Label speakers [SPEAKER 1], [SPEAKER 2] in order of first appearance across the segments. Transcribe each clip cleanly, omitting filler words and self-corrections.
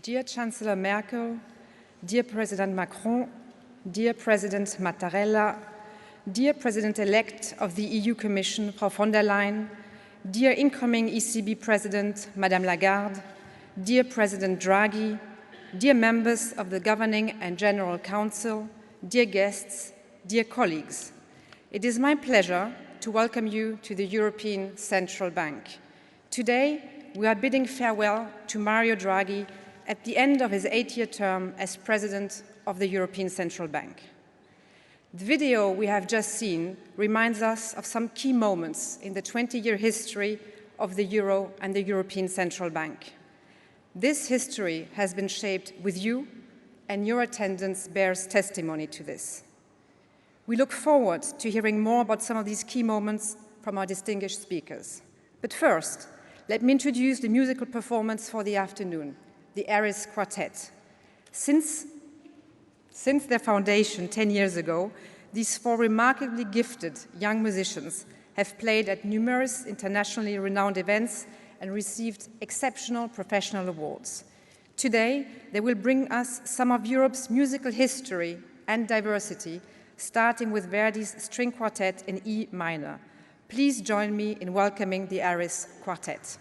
[SPEAKER 1] Dear Chancellor Merkel, dear President Macron, dear President Mattarella, dear President-elect of the EU Commission, Frau von der Leyen, dear incoming ECB President, Madame Lagarde, dear President Draghi, dear members of the Governing and General Council, dear guests, dear colleagues, it is my pleasure to welcome you to the European Central Bank. Today, we are bidding farewell to Mario Draghi at the end of his 8-year term as President of the European Central Bank. The video we have just seen reminds us of some key moments in the 20-year history of the Euro and the European Central Bank. This history has been shaped with you, and your attendance bears testimony to this. We look forward to hearing more about some of these key moments from our distinguished speakers. But first, let me introduce the musical performance for the afternoon, the Aris Quartet. Since their foundation 10 years ago, these 4 remarkably gifted young musicians have played at numerous internationally renowned events and received exceptional professional awards. Today, they will bring us some of Europe's musical history and diversity, starting with Verdi's String Quartet in E minor. Please join me in welcoming the Aris Quartet.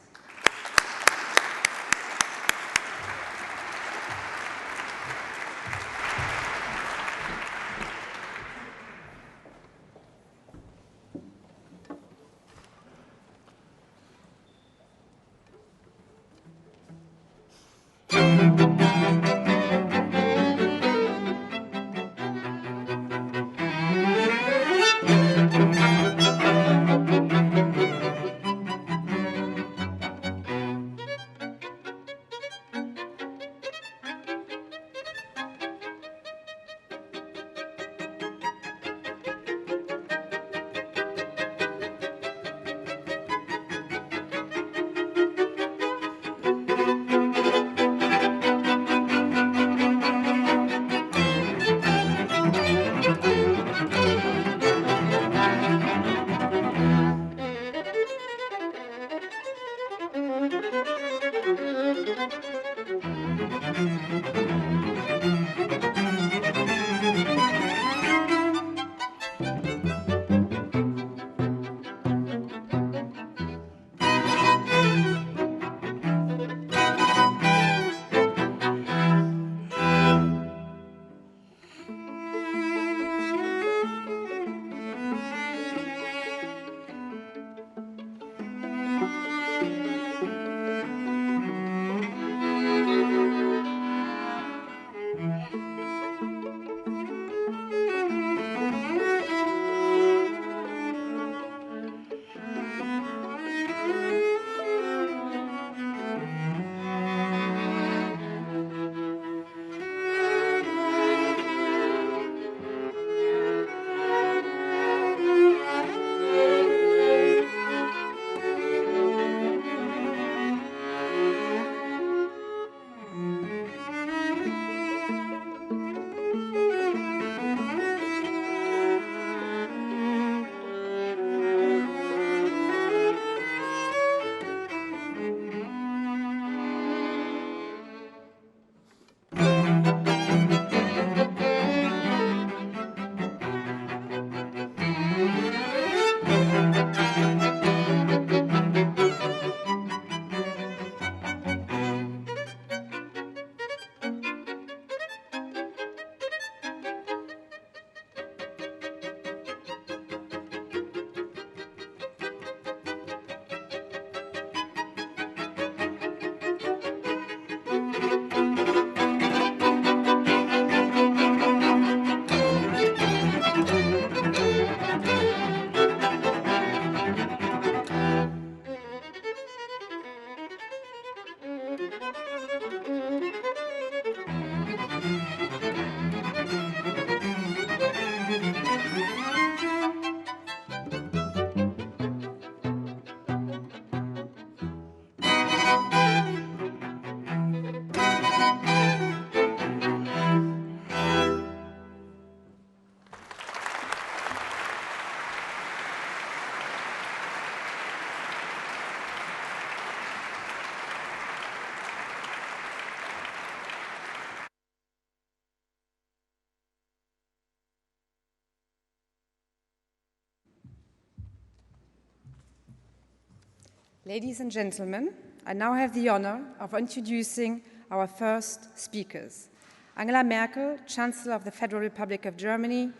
[SPEAKER 1] Ladies and gentlemen, I now have the honor of introducing our first speakers. Angela Merkel, Chancellor of the Federal Republic of Germany,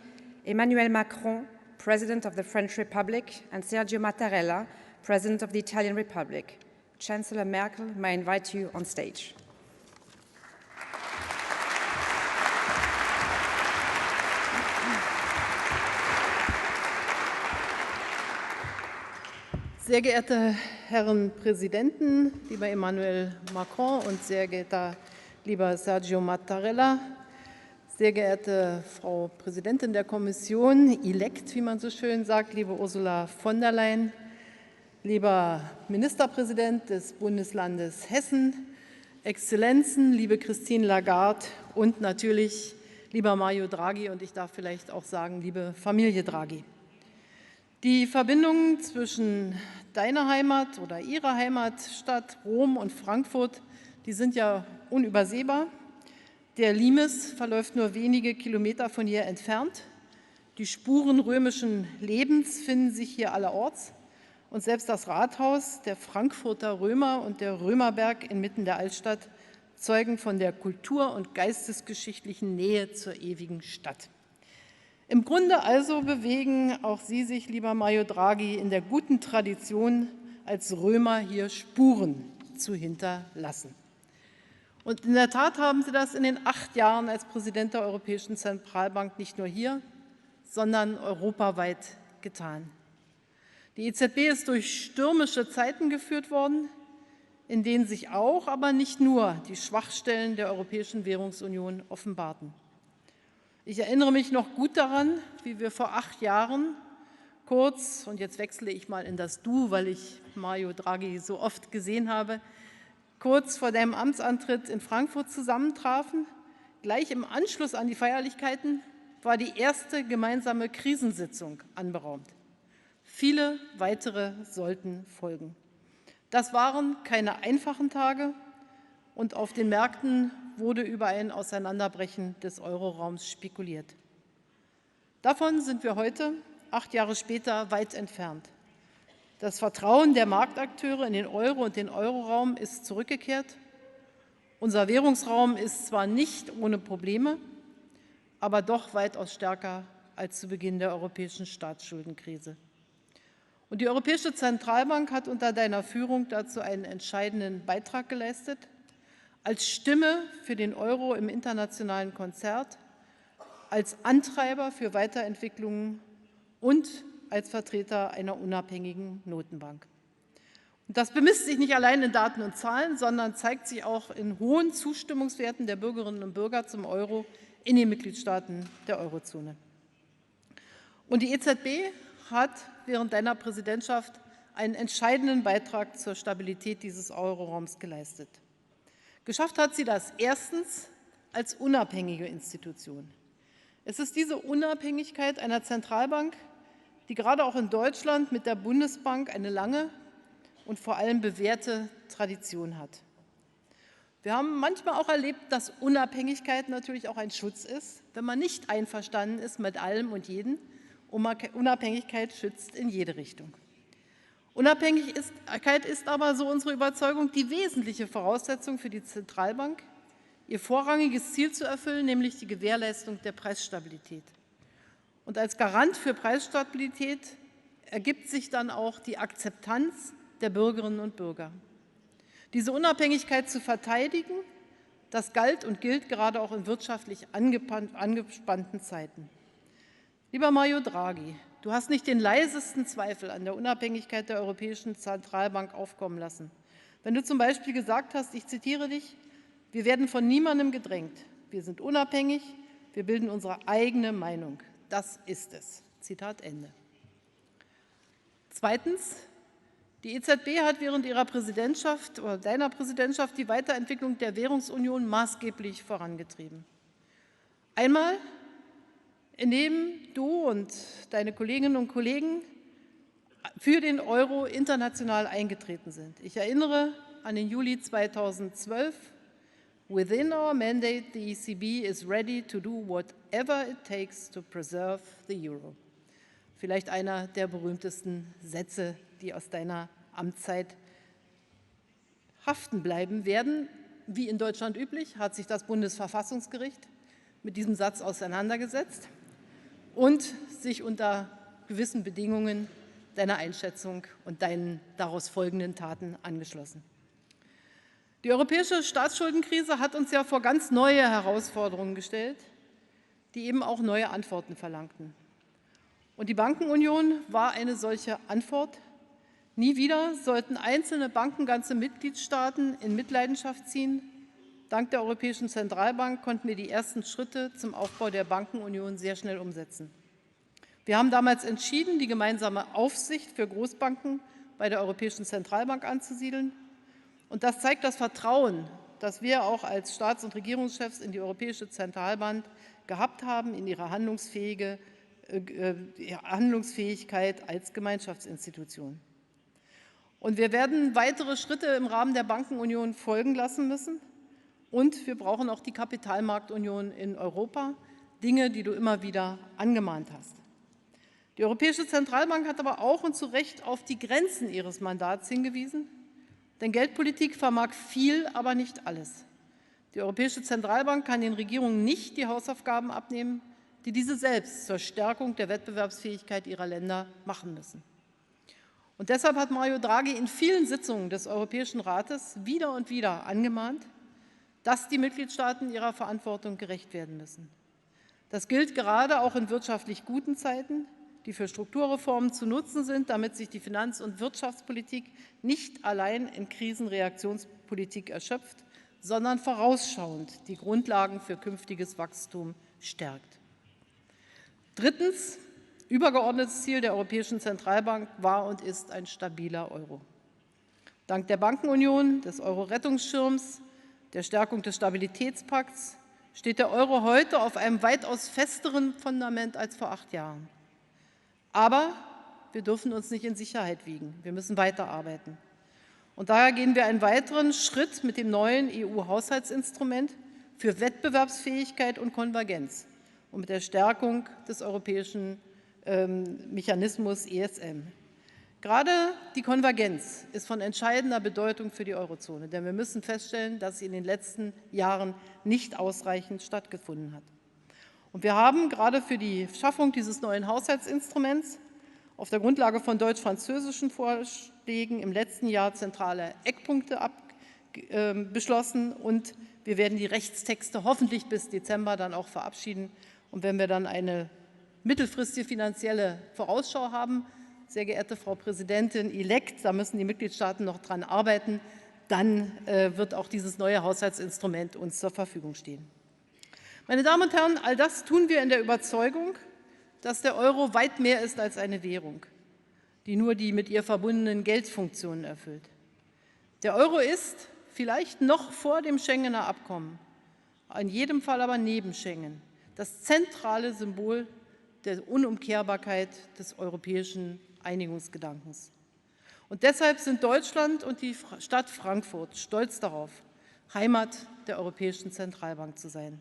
[SPEAKER 1] Emmanuel Macron, President of the French Republic, and Sergio Mattarella, President of the Italian Republic. Chancellor Merkel, may I invite you on stage.
[SPEAKER 2] Sehr geehrte Herren Präsidenten, lieber Emmanuel Macron und sehr geehrter lieber Sergio Mattarella, sehr geehrte Frau Präsidentin der Kommission, elect, wie man so schön sagt, liebe Ursula von der Leyen, lieber Ministerpräsident des Bundeslandes Hessen, Exzellenzen, liebe Christine Lagarde und natürlich lieber Mario Draghi und ich darf vielleicht auch sagen, liebe Familie Draghi. Die Verbindungen zwischen deiner Heimat oder ihrer Heimatstadt Rom und Frankfurt, die sind ja unübersehbar. Der Limes verläuft nur wenige Kilometer von hier entfernt. Die Spuren römischen Lebens finden sich hier allerorts. Und selbst das Rathaus der Frankfurter Römer und der Römerberg inmitten der Altstadt zeugen von der kultur- und geistesgeschichtlichen Nähe zur ewigen Stadt. Im Grunde also bewegen auch Sie sich, lieber Mario Draghi, in der guten Tradition, als Römer hier Spuren zu hinterlassen. Und in der Tat haben Sie das in den 8 Jahren als Präsident der Europäischen Zentralbank nicht nur hier, sondern europaweit getan. Die EZB ist durch stürmische Zeiten geführt worden, in denen sich auch, aber nicht nur, die Schwachstellen der Europäischen Währungsunion offenbarten. Ich erinnere mich noch gut daran, wie wir vor 8 Jahren kurz, und jetzt wechsle ich mal in das Du, weil ich Mario Draghi so oft gesehen habe, kurz vor deinem Amtsantritt in Frankfurt zusammentrafen. Gleich im Anschluss an die Feierlichkeiten war die erste gemeinsame Krisensitzung anberaumt. Viele weitere sollten folgen. Das waren keine einfachen Tage und auf den Märkten wurde über ein Auseinanderbrechen des Euroraums spekuliert. Davon sind wir heute, 8 Jahre später, weit entfernt. Das Vertrauen der Marktakteure in den Euro und den Euroraum ist zurückgekehrt. Unser Währungsraum ist zwar nicht ohne Probleme, aber doch weitaus stärker als zu Beginn der europäischen Staatsschuldenkrise. Und die Europäische Zentralbank hat unter deiner Führung dazu einen entscheidenden Beitrag geleistet. Als Stimme für den Euro im internationalen Konzert, als Antreiber für Weiterentwicklungen und als Vertreter einer unabhängigen Notenbank. Und das bemisst sich nicht allein in Daten und Zahlen, sondern zeigt sich auch in hohen Zustimmungswerten der Bürgerinnen und Bürger zum Euro in den Mitgliedstaaten der Eurozone. Und die EZB hat während deiner Präsidentschaft einen entscheidenden Beitrag zur Stabilität dieses Euroraums geleistet. Geschafft hat sie das erstens als unabhängige Institution. Es ist diese Unabhängigkeit einer Zentralbank, die gerade auch in Deutschland mit der Bundesbank eine lange und vor allem bewährte Tradition hat. Wir haben manchmal auch erlebt, dass Unabhängigkeit natürlich auch ein Schutz ist, wenn man nicht einverstanden ist mit allem und jedem. Unabhängigkeit schützt in jede Richtung. Unabhängigkeit ist aber, so unsere Überzeugung, die wesentliche Voraussetzung für die Zentralbank, ihr vorrangiges Ziel zu erfüllen, nämlich die Gewährleistung der Preisstabilität. Und als Garant für Preisstabilität ergibt sich dann auch die Akzeptanz der Bürgerinnen und Bürger. Diese Unabhängigkeit zu verteidigen, das galt und gilt gerade auch in wirtschaftlich angespannten Zeiten. Lieber Mario Draghi, du hast nicht den leisesten Zweifel an der Unabhängigkeit der Europäischen Zentralbank aufkommen lassen. Wenn du zum Beispiel gesagt hast, ich zitiere dich, wir werden von niemandem gedrängt, wir sind unabhängig, wir bilden unsere eigene Meinung. Das ist es. Zitat Ende. Zweitens, die EZB hat während ihrer Präsidentschaft oder deiner Präsidentschaft die Weiterentwicklung der Währungsunion maßgeblich vorangetrieben. Einmal, indem du und deine Kolleginnen und Kollegen für den Euro international eingetreten sind. Ich erinnere an den Juli 2012. Within our mandate, the ECB is ready to do whatever it takes to preserve the euro. Vielleicht einer der berühmtesten Sätze, die aus deiner Amtszeit haften bleiben werden. Wie in Deutschland üblich, hat sich das Bundesverfassungsgericht mit diesem Satz auseinandergesetzt und sich unter gewissen Bedingungen deiner Einschätzung und deinen daraus folgenden Taten angeschlossen. Die europäische Staatsschuldenkrise hat uns ja vor ganz neue Herausforderungen gestellt, die eben auch neue Antworten verlangten. Und die Bankenunion war eine solche Antwort. Nie wieder sollten einzelne Banken ganze Mitgliedstaaten in Mitleidenschaft ziehen. Dank der Europäischen Zentralbank konnten wir die ersten Schritte zum Aufbau der Bankenunion sehr schnell umsetzen. Wir haben damals entschieden, die gemeinsame Aufsicht für Großbanken bei der Europäischen Zentralbank anzusiedeln. Und das zeigt das Vertrauen, das wir auch als Staats- und Regierungschefs in die Europäische Zentralbank gehabt haben, in ihre Handlungsfähigkeit als Gemeinschaftsinstitution. Und wir werden weitere Schritte im Rahmen der Bankenunion folgen lassen müssen. Und wir brauchen auch die Kapitalmarktunion in Europa, Dinge, die du immer wieder angemahnt hast. Die Europäische Zentralbank hat aber auch und zu Recht auf die Grenzen ihres Mandats hingewiesen. Denn Geldpolitik vermag viel, aber nicht alles. Die Europäische Zentralbank kann den Regierungen nicht die Hausaufgaben abnehmen, die diese selbst zur Stärkung der Wettbewerbsfähigkeit ihrer Länder machen müssen. Und deshalb hat Mario Draghi in vielen Sitzungen des Europäischen Rates wieder und wieder angemahnt, dass die Mitgliedstaaten ihrer Verantwortung gerecht werden müssen. Das gilt gerade auch in wirtschaftlich guten Zeiten, die für Strukturreformen zu nutzen sind, damit sich die Finanz- und Wirtschaftspolitik nicht allein in Krisenreaktionspolitik erschöpft, sondern vorausschauend die Grundlagen für künftiges Wachstum stärkt. Drittens, übergeordnetes Ziel der Europäischen Zentralbank war und ist ein stabiler Euro. Dank der Bankenunion, des Euro-Rettungsschirms, der Stärkung des Stabilitätspakts steht der Euro heute auf einem weitaus festeren Fundament als vor 8 Jahren. Aber wir dürfen uns nicht in Sicherheit wiegen. Wir müssen weiterarbeiten. Und daher gehen wir einen weiteren Schritt mit dem neuen EU-Haushaltsinstrument für Wettbewerbsfähigkeit und Konvergenz und mit der Stärkung des europäischen Mechanismus ESM. Gerade die Konvergenz ist von entscheidender Bedeutung für die Eurozone, denn wir müssen feststellen, dass sie in den letzten Jahren nicht ausreichend stattgefunden hat. Und wir haben gerade für die Schaffung dieses neuen Haushaltsinstruments auf der Grundlage von deutsch-französischen Vorschlägen im letzten Jahr zentrale Eckpunkte beschlossen und wir werden die Rechtstexte hoffentlich bis Dezember dann auch verabschieden. Und wenn wir dann eine mittelfristige finanzielle Vorausschau haben, sehr geehrte Frau Präsidentin-elect, da müssen die Mitgliedstaaten noch dran arbeiten, dann wird auch dieses neue Haushaltsinstrument uns zur Verfügung stehen. Meine Damen und Herren, all das tun wir in der Überzeugung, dass der Euro weit mehr ist als eine Währung, die nur die mit ihr verbundenen Geldfunktionen erfüllt. Der Euro ist, vielleicht noch vor dem Schengener Abkommen, in jedem Fall aber neben Schengen, das zentrale Symbol der Unumkehrbarkeit des europäischen Einigungsgedankens. Und deshalb sind Deutschland und die Stadt Frankfurt stolz darauf, Heimat der Europäischen Zentralbank zu sein.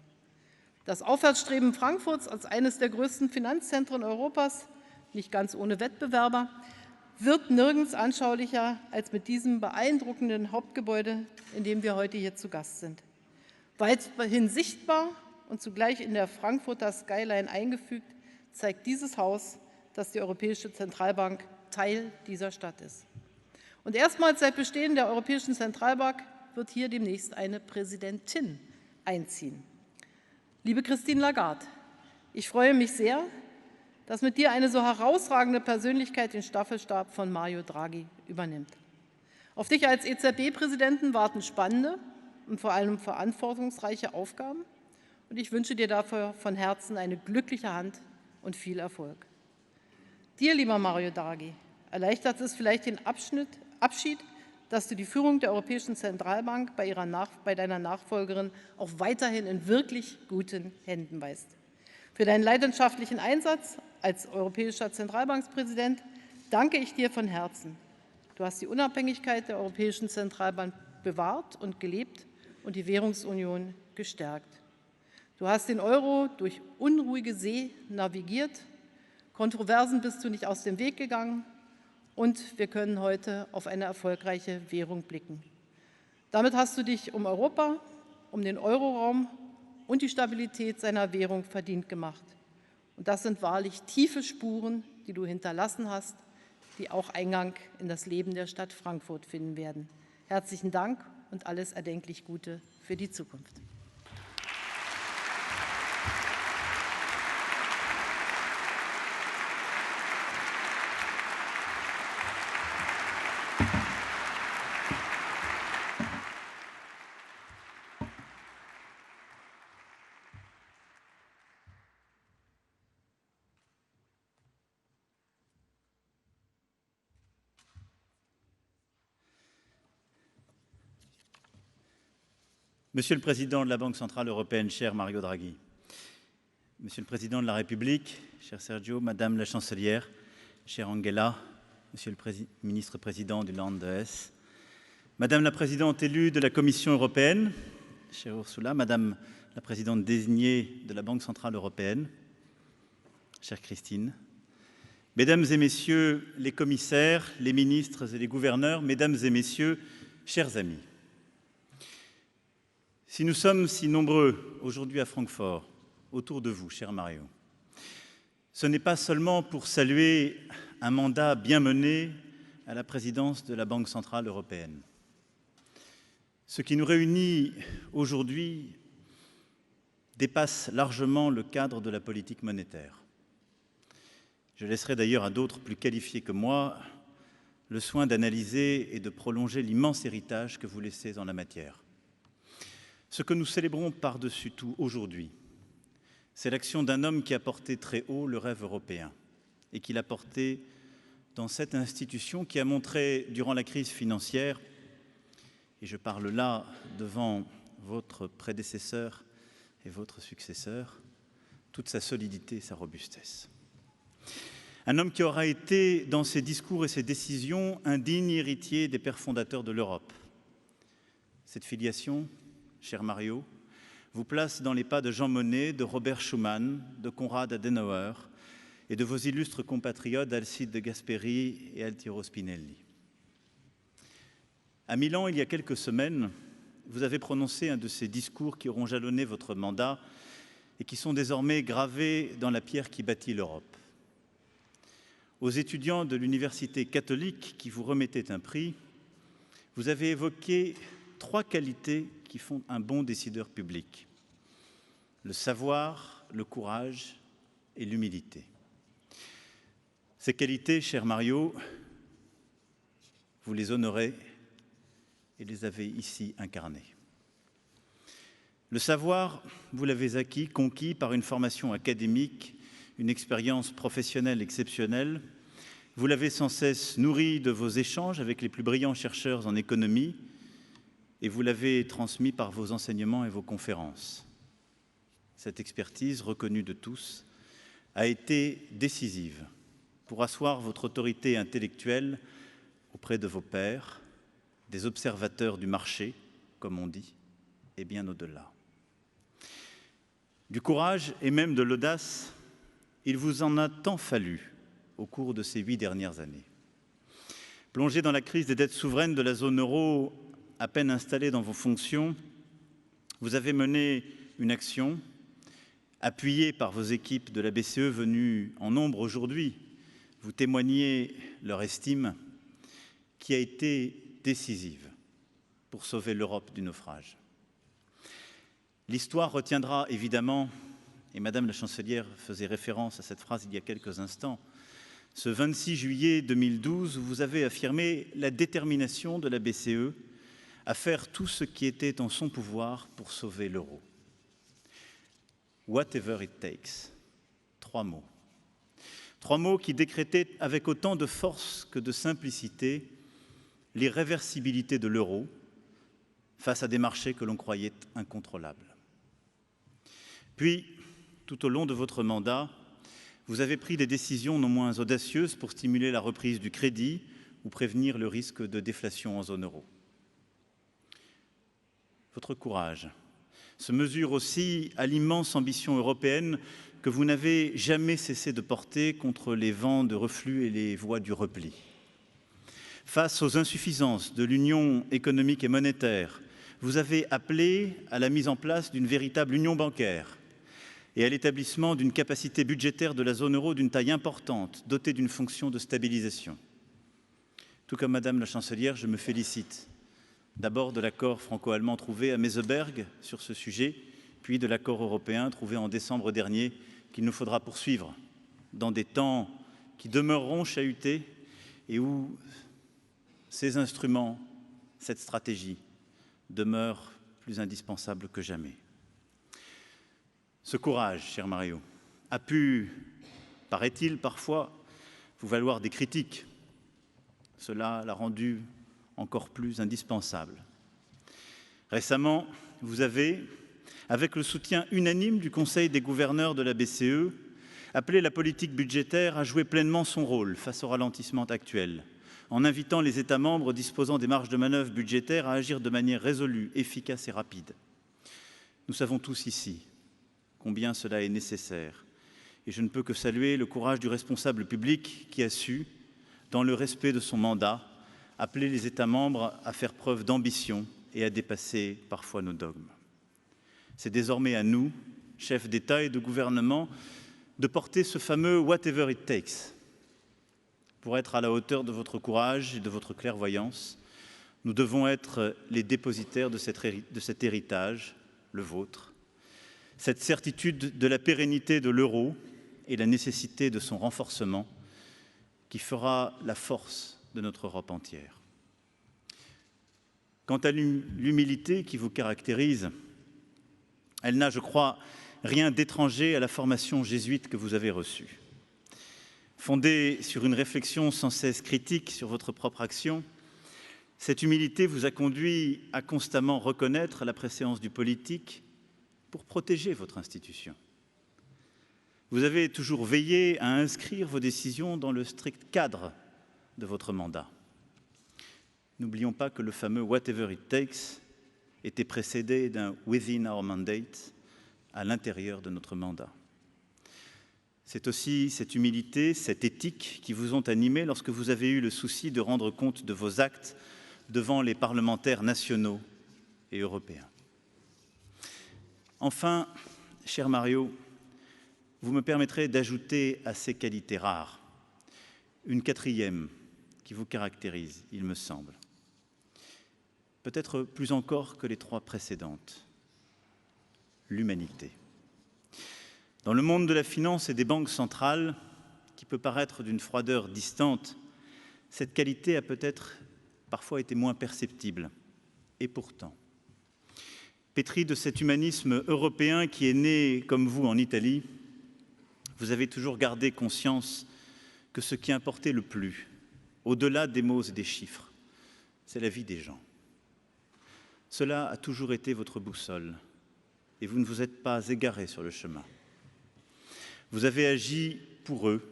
[SPEAKER 2] Das Aufwärtsstreben Frankfurts als eines der größten Finanzzentren Europas, nicht ganz ohne Wettbewerber, wird nirgends anschaulicher als mit diesem beeindruckenden Hauptgebäude, in dem wir heute hier zu Gast sind. Weithin sichtbar und zugleich in der Frankfurter Skyline eingefügt, zeigt dieses Haus, dass die Europäische Zentralbank Teil dieser Stadt ist. Und erstmals seit Bestehen der Europäischen Zentralbank wird hier demnächst eine Präsidentin einziehen. Liebe Christine Lagarde, ich freue mich sehr, dass mit dir eine so herausragende Persönlichkeit den Staffelstab von Mario Draghi übernimmt. Auf dich als EZB-Präsidenten warten spannende und vor allem verantwortungsreiche Aufgaben und ich wünsche dir dafür von Herzen eine glückliche Hand und viel Erfolg. Dir, lieber Mario Draghi, erleichtert es vielleicht den Abschied, dass du die Führung der Europäischen Zentralbank bei deiner Nachfolgerin auch weiterhin in wirklich guten Händen weißt. Für deinen leidenschaftlichen Einsatz als europäischer Zentralbankspräsident danke ich dir von Herzen. Du hast die Unabhängigkeit der Europäischen Zentralbank bewahrt und gelebt und die Währungsunion gestärkt. Du hast den Euro durch unruhige See navigiert, Kontroversen bist du nicht aus dem Weg gegangen und wir können heute auf eine erfolgreiche Währung blicken. Damit hast du dich um Europa, um den Euroraum und die Stabilität seiner Währung verdient gemacht. Und das sind wahrlich tiefe Spuren, die du hinterlassen hast, die auch Eingang in das Leben der Stadt Frankfurt finden werden. Herzlichen Dank und alles erdenklich Gute für die Zukunft.
[SPEAKER 3] Monsieur le Président de la Banque Centrale Européenne, cher Mario Draghi, Monsieur le Président de la République, cher Sergio, Madame la Chancelière, chère Angela, Monsieur le Ministre-Président du Land de Hesse, Madame la Présidente élue de la Commission européenne, chère Ursula, Madame la Présidente désignée de la Banque Centrale Européenne, chère Christine, Mesdames et Messieurs les commissaires, les ministres et les gouverneurs, Mesdames et Messieurs, chers amis. Si nous sommes si nombreux aujourd'hui à Francfort, autour de vous, cher Mario, ce n'est pas seulement pour saluer un mandat bien mené à la présidence de la Banque Centrale Européenne. Ce qui nous réunit aujourd'hui dépasse largement le cadre de la politique monétaire. Je laisserai d'ailleurs à d'autres plus qualifiés que moi le soin d'analyser et de prolonger l'immense héritage que vous laissez en la matière. Ce que nous célébrons par-dessus tout aujourd'hui, c'est l'action d'un homme qui a porté très haut le rêve européen et qui l'a porté dans cette institution qui a montré durant la crise financière, et je parle là devant votre prédécesseur et votre successeur, toute sa solidité et sa robustesse. Un homme qui aura été, dans ses discours et ses décisions, un digne héritier des pères fondateurs de l'Europe. Cette filiation, cher Mario, vous place dans les pas de Jean Monnet, de Robert Schuman, de Konrad Adenauer et de vos illustres compatriotes Alcide de Gasperi et Altiero Spinelli. À Milan, il y a quelques semaines, vous avez prononcé un de ces discours qui auront jalonné votre mandat et qui sont désormais gravés dans la pierre qui bâtit l'Europe. Aux étudiants de l'université catholique qui vous remettaient un prix, vous avez évoqué 3 qualités qui font un bon décideur public: le savoir, le courage et l'humilité. Ces qualités, cher Mario, vous les honorez et les avez ici incarnées. Le savoir, vous l'avez acquis, conquis par une formation académique, une expérience professionnelle exceptionnelle. Vous l'avez sans cesse nourri de vos échanges avec les plus brillants chercheurs en économie, et vous l'avez transmis par vos enseignements et vos conférences. Cette expertise, reconnue de tous, a été décisive pour asseoir votre autorité intellectuelle auprès de vos pairs, des observateurs du marché, comme on dit, et bien au-delà. Du courage et même de l'audace, il vous en a tant fallu au cours de ces 8 dernières années. Plongé dans la crise des dettes souveraines de la zone euro, à peine installé dans vos fonctions, vous avez mené une action, appuyée par vos équipes de la BCE venues en nombre aujourd'hui, vous témoignez leur estime, qui a été décisive pour sauver l'Europe du naufrage. L'histoire retiendra évidemment, et Madame la Chancelière faisait référence à cette phrase il y a quelques instants, ce 26 juillet 2012 où vous avez affirmé la détermination de la BCE à faire tout ce qui était en son pouvoir pour sauver l'euro. Whatever it takes. 3 mots. 3 mots qui décrétaient avec autant de force que de simplicité l'irréversibilité de l'euro face à des marchés que l'on croyait incontrôlables. Puis, tout au long de votre mandat, vous avez pris des décisions non moins audacieuses pour stimuler la reprise du crédit ou prévenir le risque de déflation en zone euro. Votre courage se mesure aussi à l'immense ambition européenne que vous n'avez jamais cessé de porter contre les vents de reflux et les voies du repli. Face aux insuffisances de l'union économique et monétaire, vous avez appelé à la mise en place d'une véritable union bancaire et à l'établissement d'une capacité budgétaire de la zone euro d'une taille importante, dotée d'une fonction de stabilisation. Tout comme Madame la Chancelière, je me félicite d'abord de l'accord franco-allemand trouvé à Meseberg sur ce sujet, puis de l'accord européen trouvé en décembre dernier, qu'il nous faudra poursuivre dans des temps qui demeureront chahutés et où ces instruments, cette stratégie, demeurent plus indispensables que jamais. Ce courage, cher Mario, a pu, paraît-il, parfois vous valoir des critiques. Cela l'a rendu encore plus indispensable. Récemment, vous avez, avec le soutien unanime du Conseil des gouverneurs de la BCE, appelé la politique budgétaire à jouer pleinement son rôle face au ralentissement actuel, en invitant les États membres disposant des marges de manœuvre budgétaires à agir de manière résolue, efficace et rapide. Nous savons tous ici combien cela est nécessaire, et je ne peux que saluer le courage du responsable public qui a su, dans le respect de son mandat, appeler les États membres à faire preuve d'ambition et à dépasser parfois nos dogmes. C'est désormais à nous, chefs d'État et de gouvernement, de porter ce fameux « whatever it takes ». Pour être à la hauteur de votre courage et de votre clairvoyance, nous devons être les dépositaires de cet héritage, le vôtre, cette certitude de la pérennité de l'euro et la nécessité de son renforcement qui fera la force de notre Europe entière. Quant à l'humilité qui vous caractérise, elle n'a, je crois, rien d'étranger à la formation jésuite que vous avez reçue. Fondée sur une réflexion sans cesse critique sur votre propre action, cette humilité vous a conduit à constamment reconnaître la préséance du politique pour protéger votre institution. Vous avez toujours veillé à inscrire vos décisions dans le strict cadre de votre mandat. N'oublions pas que le fameux « whatever it takes » était précédé d'un « within our mandate » à l'intérieur de notre mandat. C'est aussi cette humilité, cette éthique qui vous ont animé lorsque vous avez eu le souci de rendre compte de vos actes devant les parlementaires nationaux et européens. Enfin, cher Mario, vous me permettrez d'ajouter à ces qualités rares une quatrième qui vous caractérise, il me semble. Peut-être plus encore que les trois précédentes, l'humanité. Dans le monde de la finance et des banques centrales, qui peut paraître d'une froideur distante, cette qualité a peut-être parfois été moins perceptible. Et pourtant, pétri de cet humanisme européen qui est né, comme vous, en Italie, vous avez toujours gardé conscience que ce qui importait le plus, au-delà des mots et des chiffres, c'est la vie des gens. Cela a toujours été votre boussole, et vous ne vous êtes pas égaré sur le chemin. Vous avez agi pour eux,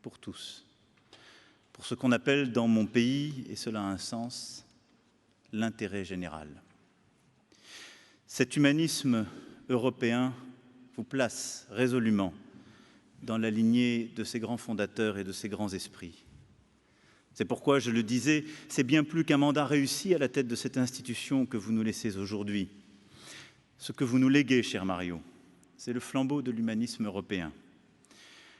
[SPEAKER 3] pour tous, pour ce qu'on appelle dans mon pays, et cela a un sens, l'intérêt général. Cet humanisme européen vous place résolument dans la lignée de ces grands fondateurs et de ces grands esprits. C'est pourquoi, je le disais, c'est bien plus qu'un mandat réussi à la tête de cette institution que vous nous laissez aujourd'hui. Ce que vous nous léguez, cher Mario, c'est le flambeau de l'humanisme européen.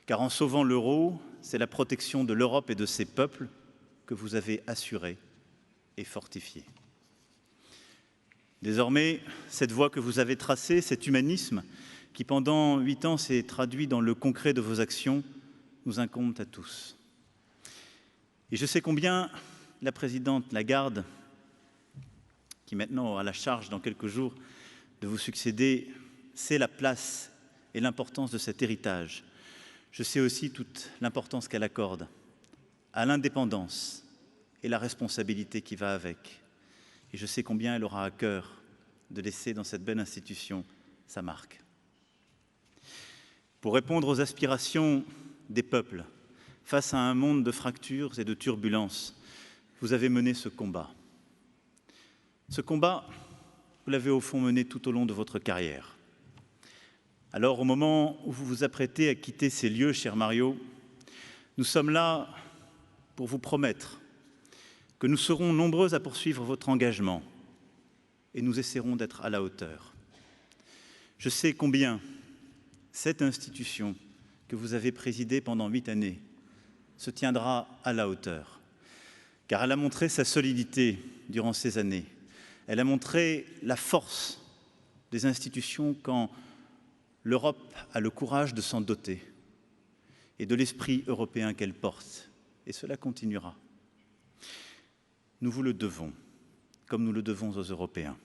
[SPEAKER 3] Car en sauvant l'euro, c'est la protection de l'Europe et de ses peuples que vous avez assurée et fortifiée. Désormais, cette voie que vous avez tracée, cet humanisme, qui pendant 8 ans s'est traduit dans le concret de vos actions, nous incombe à tous. Et je sais combien la présidente Lagarde, qui maintenant aura la charge dans quelques jours de vous succéder, sait la place et l'importance de cet héritage. Je sais aussi toute l'importance qu'elle accorde à l'indépendance et la responsabilité qui va avec. Et je sais combien elle aura à cœur de laisser dans cette belle institution sa marque. Pour répondre aux aspirations des peuples, face à un monde de fractures et de turbulences, vous avez mené ce combat. Ce combat, vous l'avez au fond mené tout au long de votre carrière. Alors, au moment où vous vous apprêtez à quitter ces lieux, cher Mario, nous sommes là pour vous promettre que nous serons nombreux à poursuivre votre engagement et nous essaierons d'être à la hauteur. Je sais combien cette institution que vous avez présidée pendant 8 années se tiendra à la hauteur, car elle a montré sa solidité durant ces années. Elle a montré la force des institutions quand l'Europe a le courage de s'en doter et de l'esprit européen qu'elle porte. Et cela continuera. Nous vous le devons, comme nous le devons aux Européens.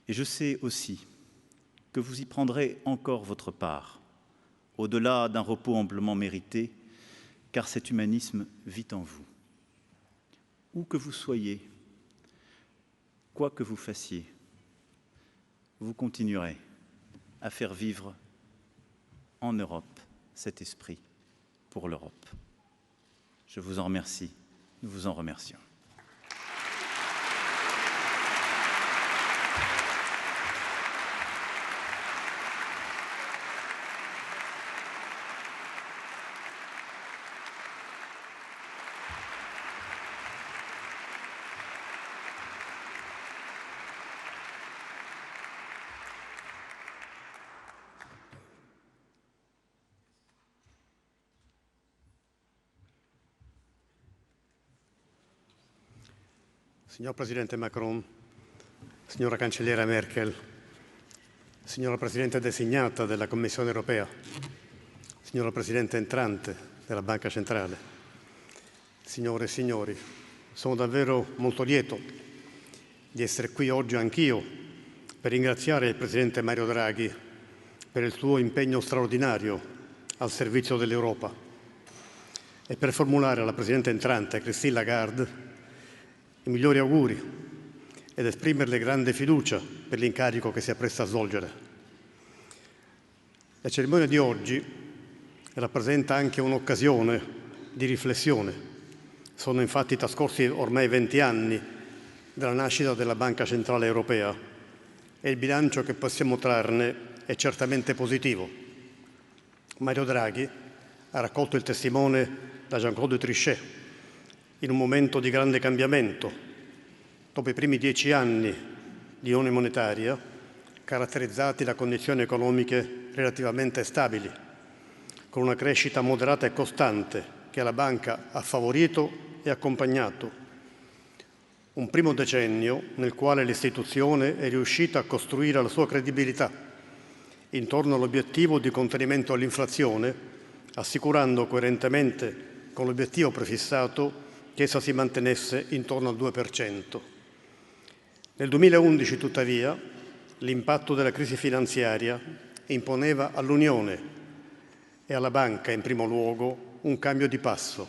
[SPEAKER 3] Et je sais aussi que vous y prendrez encore votre part, au-delà d'un repos amplement mérité, car cet humanisme vit en vous. Où que vous soyez, quoi que vous fassiez, vous continuerez à faire vivre en Europe cet esprit pour l'Europe. Je vous en remercie, nous vous en remercions.
[SPEAKER 4] Signor Presidente Macron, signora Cancelliera Merkel, signora Presidente designata della Commissione Europea, signora Presidente entrante della Banca Centrale, signore e signori, sono davvero molto lieto di essere qui oggi anch'io per ringraziare il Presidente Mario Draghi per il suo impegno straordinario al servizio dell'Europa e per formulare alla Presidente entrante Christine Lagarde i migliori auguri ed esprimerle grande fiducia per l'incarico che si appresta a svolgere. La cerimonia di oggi rappresenta anche un'occasione di riflessione. Sono infatti trascorsi ormai 20 anni dalla nascita della Banca Centrale Europea e il bilancio che possiamo trarne è certamente positivo. Mario Draghi ha raccolto il testimone da Jean-Claude Juncker in un momento di grande cambiamento, dopo i primi 10 anni di unione monetaria, caratterizzati da condizioni economiche relativamente stabili, con una crescita moderata e costante che la banca ha favorito e accompagnato. Un primo decennio nel quale l'istituzione è riuscita a costruire la sua credibilità intorno all'obiettivo di contenimento all'inflazione, assicurando coerentemente con l'obiettivo prefissato che essa si mantenesse intorno al 2%. Nel 2011, tuttavia, l'impatto della crisi finanziaria imponeva all'Unione e alla banca, in primo luogo, un cambio di passo.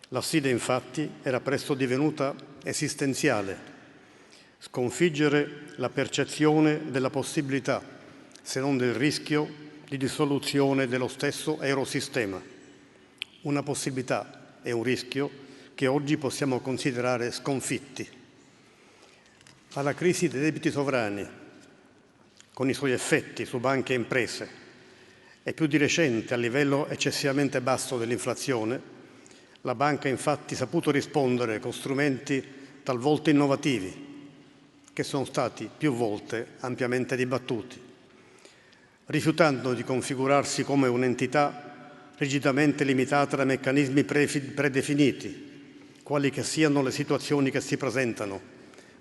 [SPEAKER 4] La sfida, infatti, era presto divenuta esistenziale: sconfiggere la percezione della possibilità, se non del rischio, di dissoluzione dello stesso eurosistema. Una possibilità e un rischio che oggi possiamo considerare sconfitti. Alla crisi dei debiti sovrani, con i suoi effetti su banche e imprese, e più di recente al livello eccessivamente basso dell'inflazione, la banca ha infatti saputo rispondere con strumenti talvolta innovativi, che sono stati più volte ampiamente dibattuti, rifiutando di configurarsi come un'entità rigidamente limitata da meccanismi predefiniti, quali che siano le situazioni che si presentano,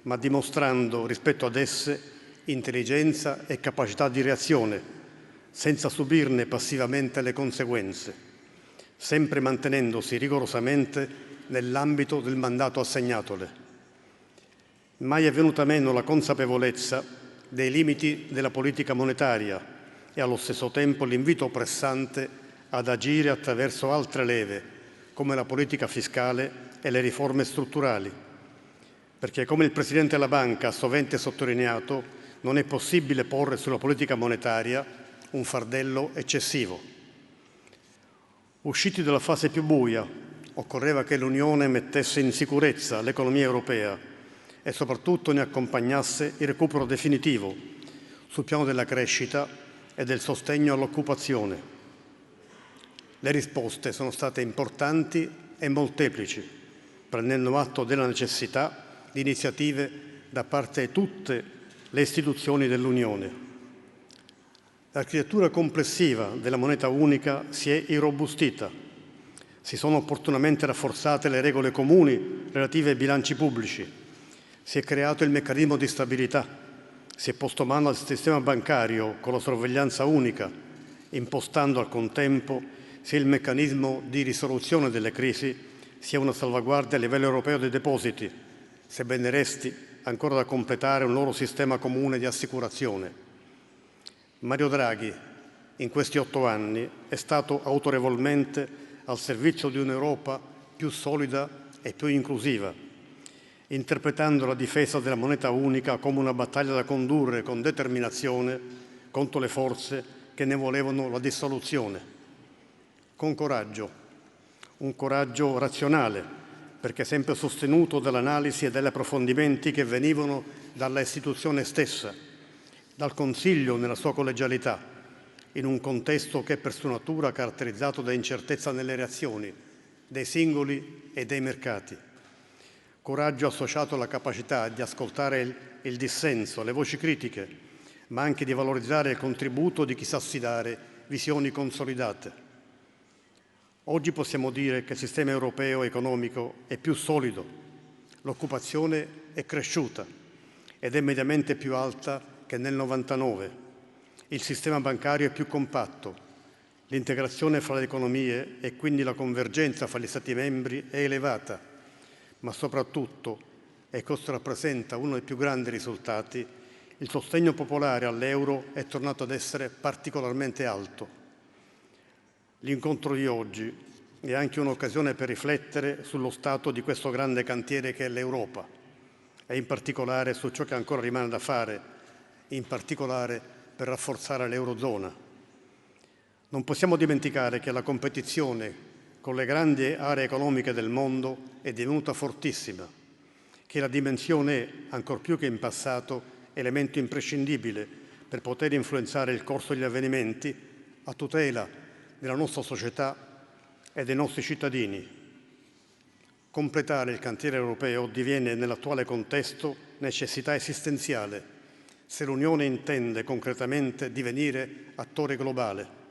[SPEAKER 4] ma dimostrando rispetto ad esse intelligenza e capacità di reazione, senza subirne passivamente le conseguenze, sempre mantenendosi rigorosamente nell'ambito del mandato assegnatole. Mai è venuta meno la consapevolezza dei limiti della politica monetaria e allo stesso tempo l'invito pressante ad agire attraverso altre leve, come la politica fiscale e le riforme strutturali, perché, come il Presidente della Banca ha sovente sottolineato, non è possibile porre sulla politica monetaria un fardello eccessivo. Usciti dalla fase più buia, occorreva che l'Unione mettesse in sicurezza l'economia europea e soprattutto ne accompagnasse il recupero definitivo sul piano della crescita e del sostegno all'occupazione. Le risposte sono state importanti e molteplici. prendendo atto della necessità di iniziative da parte di tutte le istituzioni dell'Unione. L'architettura complessiva della moneta unica si è irrobustita. Si sono opportunamente rafforzate le regole comuni relative ai bilanci pubblici. Si è creato il meccanismo di stabilità. Si è posto mano al sistema bancario con la sorveglianza unica, impostando al contempo sia il meccanismo di risoluzione delle crisi, sia una salvaguardia a livello europeo dei depositi, sebbene resti ancora da completare un loro sistema comune di assicurazione. Mario Draghi, in questi 8 anni, è stato autorevolmente al servizio di un'Europa più solida e più inclusiva, interpretando la difesa della moneta unica come una battaglia da condurre con determinazione contro le forze che ne volevano la dissoluzione. Con coraggio, un coraggio razionale, perché sempre sostenuto dall'analisi e dagli approfondimenti che venivano dalla istituzione stessa, dal Consiglio nella sua collegialità, in un contesto che è per sua natura caratterizzato da incertezza nelle reazioni dei singoli e dei mercati. Coraggio associato alla capacità di ascoltare il dissenso, le voci critiche, ma anche di valorizzare il contributo di chi sa sfidare visioni consolidate. Oggi possiamo dire che il sistema europeo economico è più solido, l'occupazione è cresciuta ed è mediamente più alta che nel 99. Il sistema bancario è più compatto, l'integrazione fra le economie e quindi la convergenza fra gli Stati membri è elevata, ma soprattutto, e questo rappresenta uno dei più grandi risultati, il sostegno popolare all'euro è tornato ad essere particolarmente alto. L'incontro di oggi è anche un'occasione per riflettere sullo stato di questo grande cantiere che è l'Europa e in particolare su ciò che ancora rimane da fare, in particolare per rafforzare l'Eurozona. Non possiamo dimenticare che la competizione con le grandi aree economiche del mondo è divenuta fortissima, che la dimensione è, ancor più che in passato, elemento imprescindibile per poter influenzare il corso degli avvenimenti a tutela della nostra società e dei nostri cittadini. Completare il cantiere europeo diviene nell'attuale contesto necessità esistenziale se l'Unione intende concretamente divenire attore globale.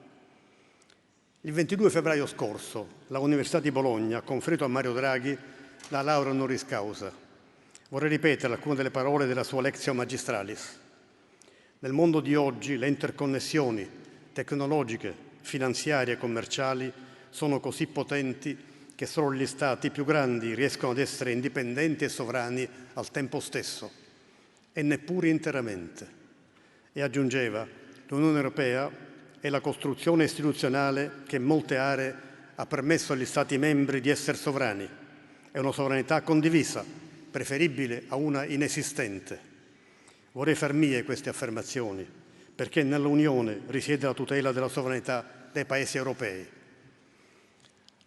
[SPEAKER 4] Il 22 febbraio scorso l'Università di Bologna ha conferito a Mario Draghi la laurea honoris causa. Vorrei ripetere alcune delle parole della sua Lectio Magistralis. Nel mondo di oggi le interconnessioni tecnologiche, finanziarie e commerciali sono così potenti che solo gli Stati più grandi riescono ad essere indipendenti e sovrani al tempo stesso, e neppure interamente. E aggiungeva, l'Unione Europea è la costruzione istituzionale che in molte aree ha permesso agli Stati membri di essere sovrani. È una sovranità condivisa, preferibile a una inesistente. Vorrei far mie queste affermazioni, perché nell'Unione risiede la tutela della sovranità dei Paesi europei.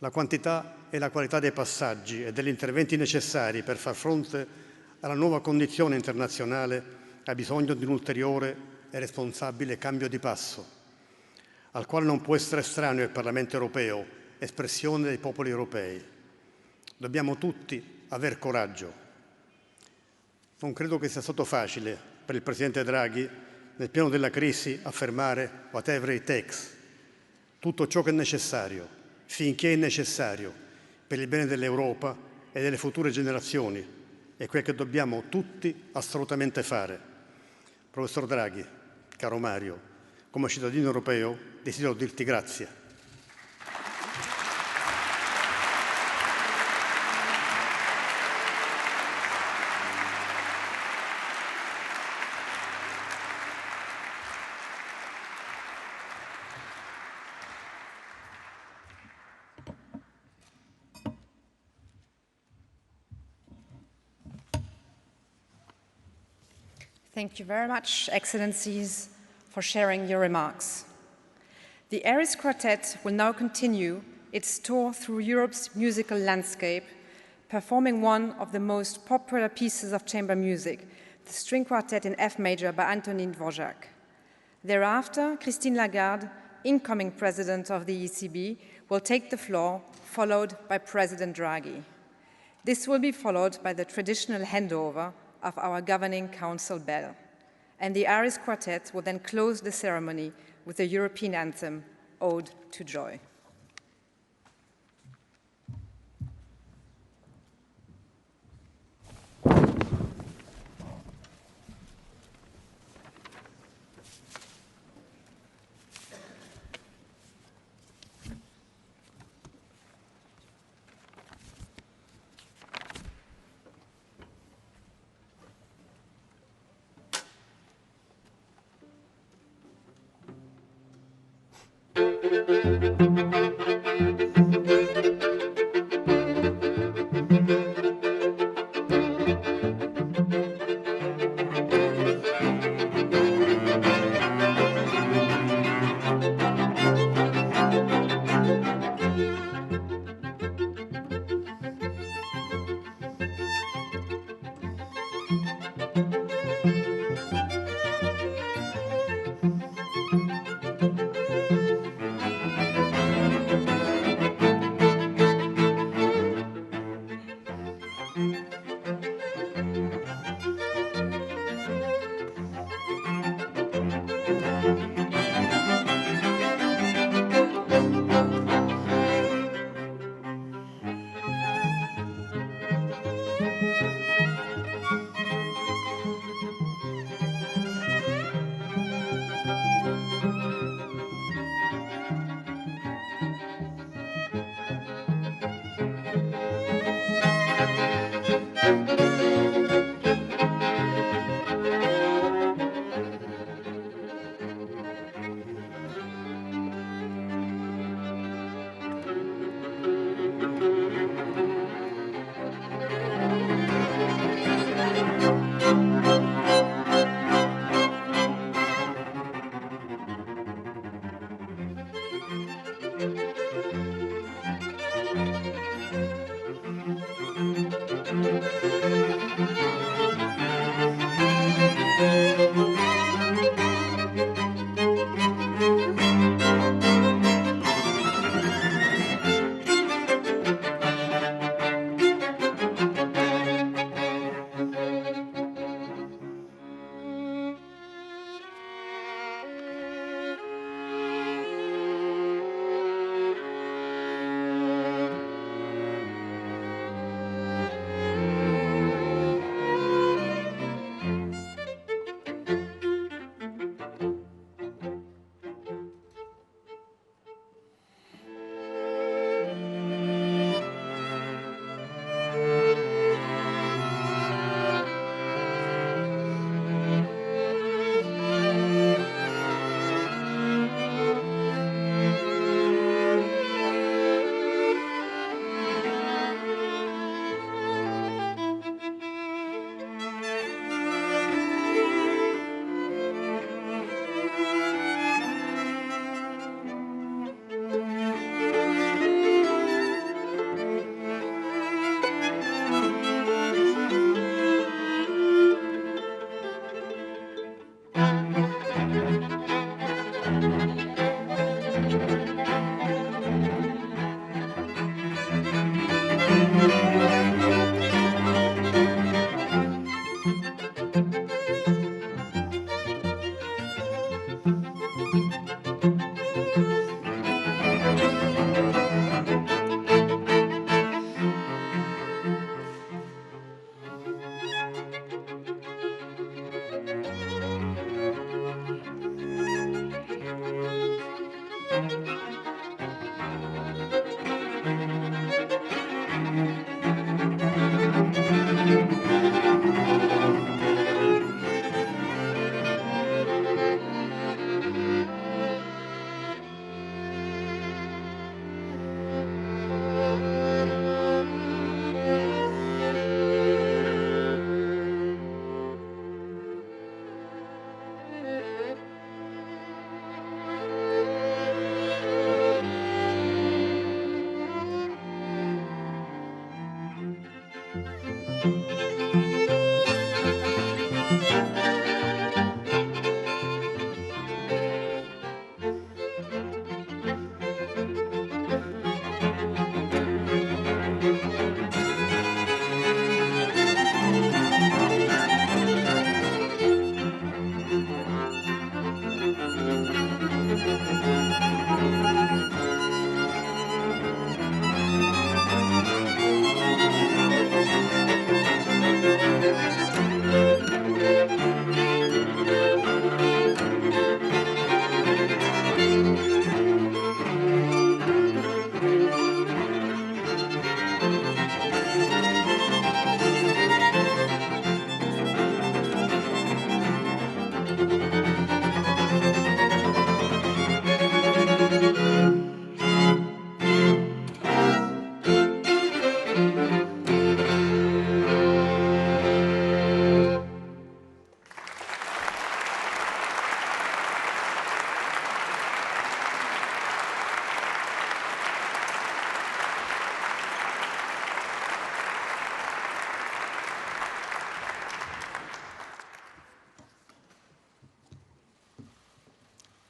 [SPEAKER 4] La quantità e la qualità dei passaggi e degli interventi necessari per far fronte alla nuova condizione internazionale ha bisogno di un ulteriore e responsabile cambio di passo, al quale non può essere estraneo il Parlamento europeo, espressione dei popoli europei. Dobbiamo tutti aver coraggio. Non credo che sia stato facile per il presidente Draghi, nel pieno della crisi, affermare whatever it takes, tutto ciò che è necessario, finché è necessario, per il bene dell'Europa e delle future generazioni, è quel che dobbiamo tutti assolutamente fare. Professor Draghi, caro Mario, come cittadino europeo desidero dirti grazie.
[SPEAKER 1] Thank you very much, Excellencies, for sharing your remarks. The Aries Quartet will now continue its tour through Europe's musical landscape, performing one of the most popular pieces of chamber music, the String Quartet in F major by Antonin Dvorak. Thereafter, Christine Lagarde, incoming president of the ECB, will take the floor, followed by President Draghi. This will be followed by the traditional handover of our governing council bell, and the Irish Quartet will then close the ceremony with the European anthem, Ode to Joy.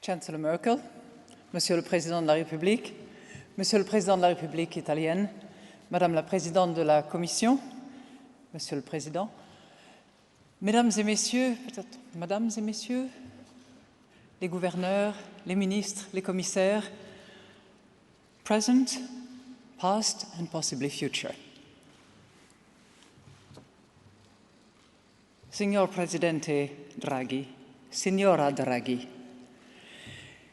[SPEAKER 5] Chancellor Merkel, Monsieur le Président de la République, Monsieur le Président de la République italienne, Madame la Présidente de la Commission, Monsieur le Président, Mesdames et Messieurs, peut-être Mesdames et Messieurs, les gouverneurs, les ministres, les commissaires, present, past and possibly future. Signor Presidente Draghi, Signora Draghi,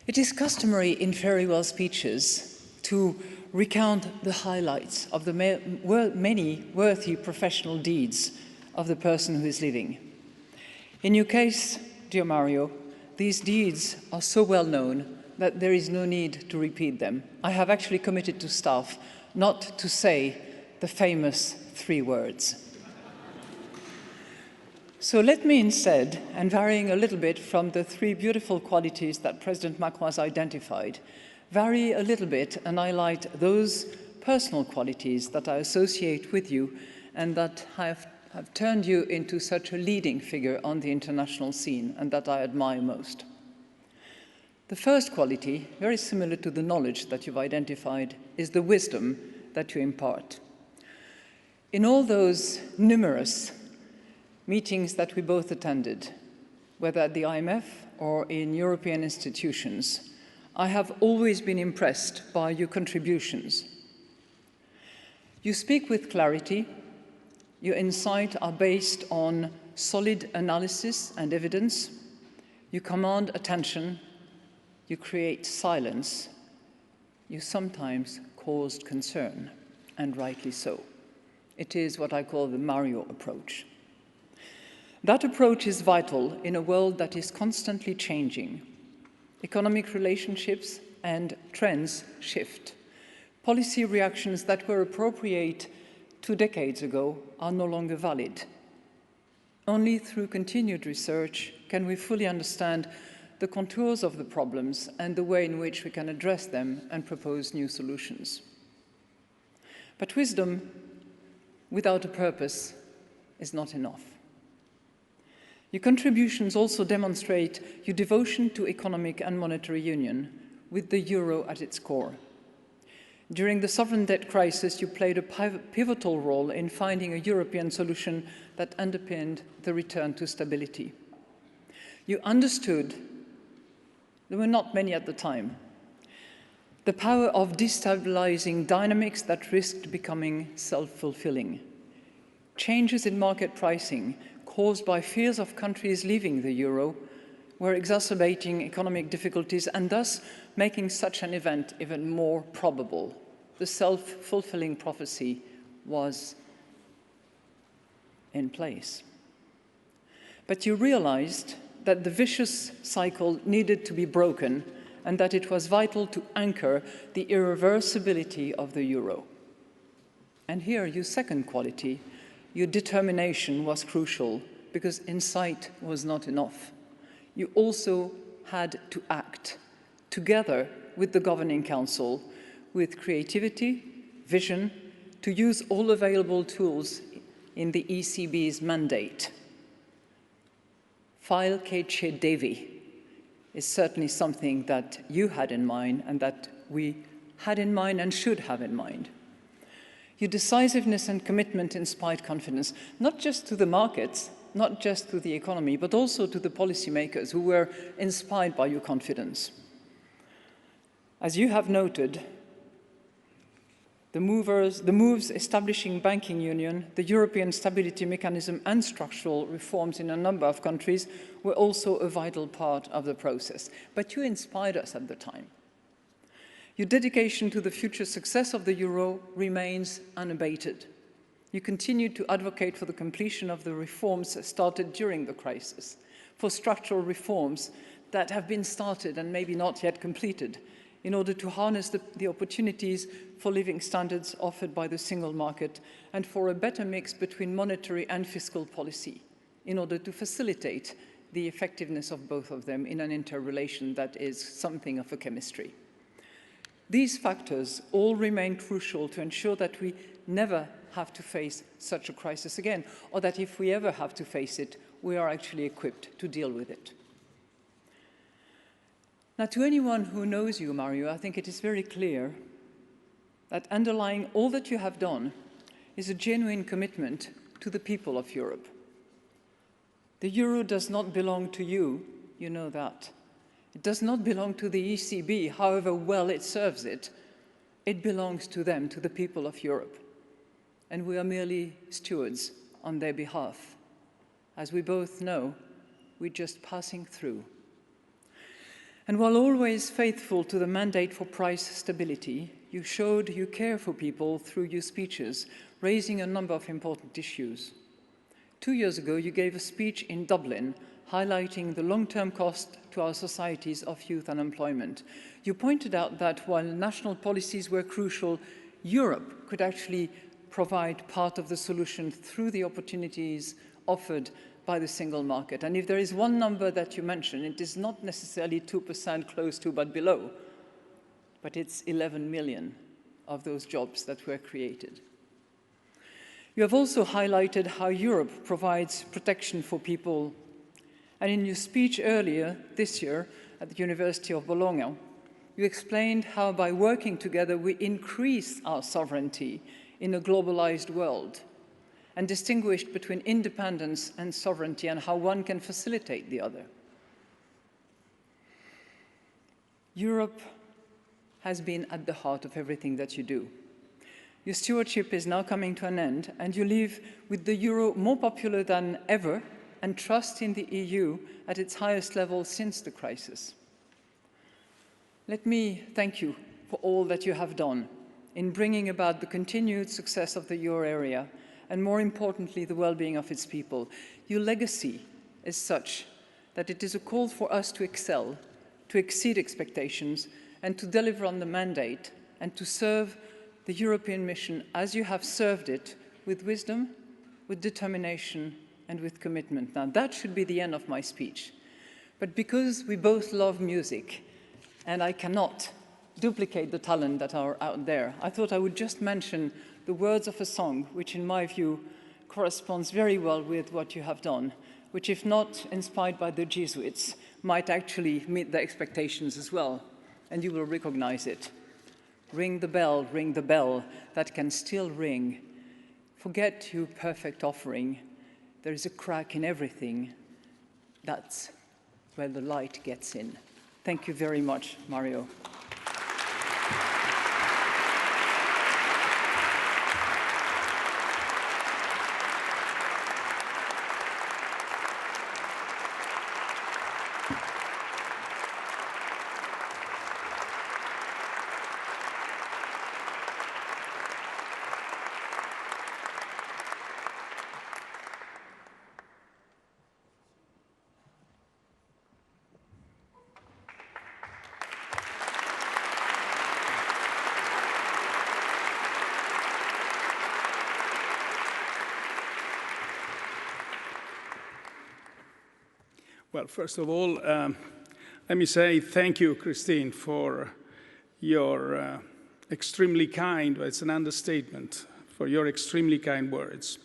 [SPEAKER 5] it is customary in farewell speeches to recount the highlights of the many worthy professional deeds of the person who is living. In your case, dear Mario, these deeds are so well known that there is no need to repeat them. I have actually committed to staff not to say the famous 3 words. So let me instead, and varying a little bit from the 3 beautiful qualities that President Macron has identified, vary a little bit and highlight those personal qualities that I associate with you and that have turned you into such a leading figure on the international scene and that I admire most. The first quality, very similar to the knowledge that you've identified, is the wisdom that you impart. In all those numerous meetings that we both attended, whether at the IMF or in European institutions, I have always been impressed by your contributions. You speak with clarity, your insights are based on solid analysis and evidence, you command attention, you create silence, you sometimes caused concern, and rightly so. It is what I call the Mario approach. That approach is vital in a world that is constantly changing. Economic relationships and trends shift. Policy reactions that were appropriate 2 decades ago are no longer valid. Only through continued research can we fully understand the contours of the problems and the way in which we can address them and propose new solutions. But wisdom without a purpose is not enough. Your contributions also demonstrate your devotion to economic and monetary union, with the euro at its core. During the sovereign debt crisis, you played a pivotal role in finding a European solution that underpinned the return to stability. You understood, there were not many at the time, the power of destabilizing dynamics that risked becoming self-fulfilling. Changes in market pricing caused by fears of countries leaving the euro were exacerbating economic difficulties and thus making such an event even more probable. The self-fulfilling prophecy was in place. But you realized that the vicious cycle needed to be broken and that it was vital to anchor the irreversibility of the euro. And here, your second quality, your determination, was crucial because insight was not enough. You also had to act together with the Governing Council with creativity, vision, to use all available tools in the ECB's mandate. File che devi is certainly something that you had in mind and that we had in mind and should have in mind. Your decisiveness and commitment inspired confidence, not just to the markets, not just to the economy, but also to the policymakers who were inspired by your confidence. As you have noted, the moves establishing banking union, the European stability mechanism, and structural reforms in a number of countries were also a vital part of the process. But you inspired us at the time. Your dedication to the future success of the euro remains unabated. You continue to advocate for the completion of the reforms started during the crisis, for structural reforms that have been started and maybe not yet completed, in order to harness the opportunities for living standards offered by the single market and for a better mix between monetary and fiscal policy, in order to facilitate the effectiveness of both of them in an interrelation that is something of a chemistry. These factors all remain crucial to ensure that we never have to face such a crisis again, or that if we ever have to face it, we are actually equipped to deal with it. Now, to anyone who knows you, Mario, I think it is very clear that underlying all that you have done is a genuine commitment to the people of Europe. The euro does not belong to you, you know that. It does not belong to the ECB, however well it serves it. It belongs to them, to the people of Europe. And we are merely stewards on their behalf. As we both know, we're just passing through. And while always faithful to the mandate for price stability, you showed you care for people through your speeches, raising a number of important issues. 2 years ago, you gave a speech in Dublin highlighting the long-term cost to our societies of youth unemployment. You pointed out that while national policies were crucial, Europe could actually provide part of the solution through the opportunities offered by the single market. And if there is one number that you mentioned, it is not necessarily 2% close to but below, but it's 11 million of those jobs that were created. You have also highlighted how Europe provides protection for people. And in your speech earlier this year at the University of Bologna, you explained how by working together we increase our sovereignty in a globalized world, and distinguished between independence and sovereignty and how one can facilitate the other. Europe has been at the heart of everything that you do. Your stewardship is now coming to an end, and you leave with the euro more popular than ever and trust in the EU at its highest level since the crisis. Let me thank you for all that you have done in bringing about the continued success of the euro area and, more importantly, the well-being of its people. Your legacy is such that it is a call for us to excel, to exceed expectations, and to deliver on the mandate, and to serve the European mission as you have served it, with wisdom, with determination, and with commitment. Now, that should be the end of my speech. But because we both love music, and I cannot duplicate the talent that are out there, I thought I would just mention the words of a song, which in my view corresponds very well with what you have done, which, if not inspired by the Jesuits, might actually meet their expectations as well, and you will recognize it. Ring the bell that can still ring. Forget your perfect offering. There is a crack in everything. That's where the light gets in. Thank you very much, Mario.
[SPEAKER 6] Well, first of all, let me say thank you, Christine, for your extremely kind, it's an understatement, for your extremely kind words.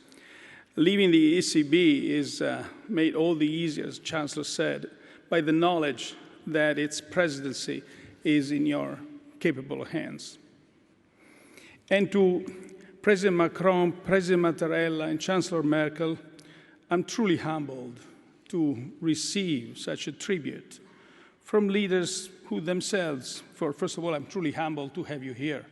[SPEAKER 6] Leaving the ECB is made all the easier, as Chancellor said, by the knowledge that its presidency is in your capable hands. And to President Macron, President Mattarella, and Chancellor Merkel, I'm truly humbled to receive such a tribute from leaders who themselves, first of all, I'm truly humbled to have you here,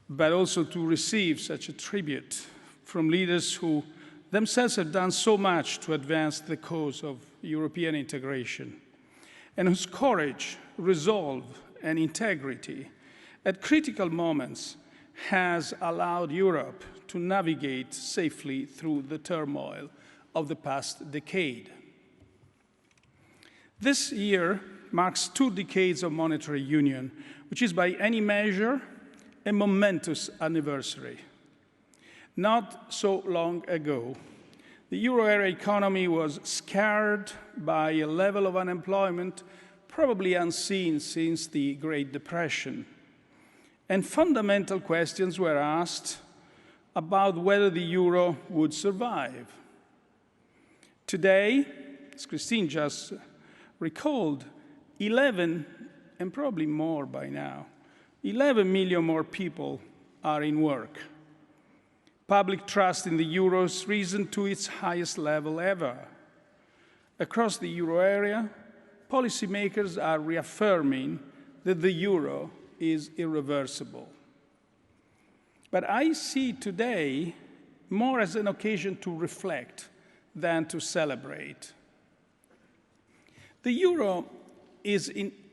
[SPEAKER 6] but also to receive such a tribute from leaders who themselves have done so much to advance the cause of European integration, and whose courage, resolve, and integrity at critical moments has allowed Europe to navigate safely through the turmoil of the past decade. This year marks 2 decades of monetary union, which is by any measure a momentous anniversary. Not so long ago, the euro area economy was scarred by a level of unemployment probably unseen since the Great Depression. And fundamental questions were asked about whether the euro would survive. Today, as Christine just recalled, 11, and probably more by now, 11 million more people are in work. Public trust in the euro has risen to its highest level ever. Across the euro area, policymakers are reaffirming that the euro is irreversible. But I see today more as an occasion to reflect than to celebrate. The euro is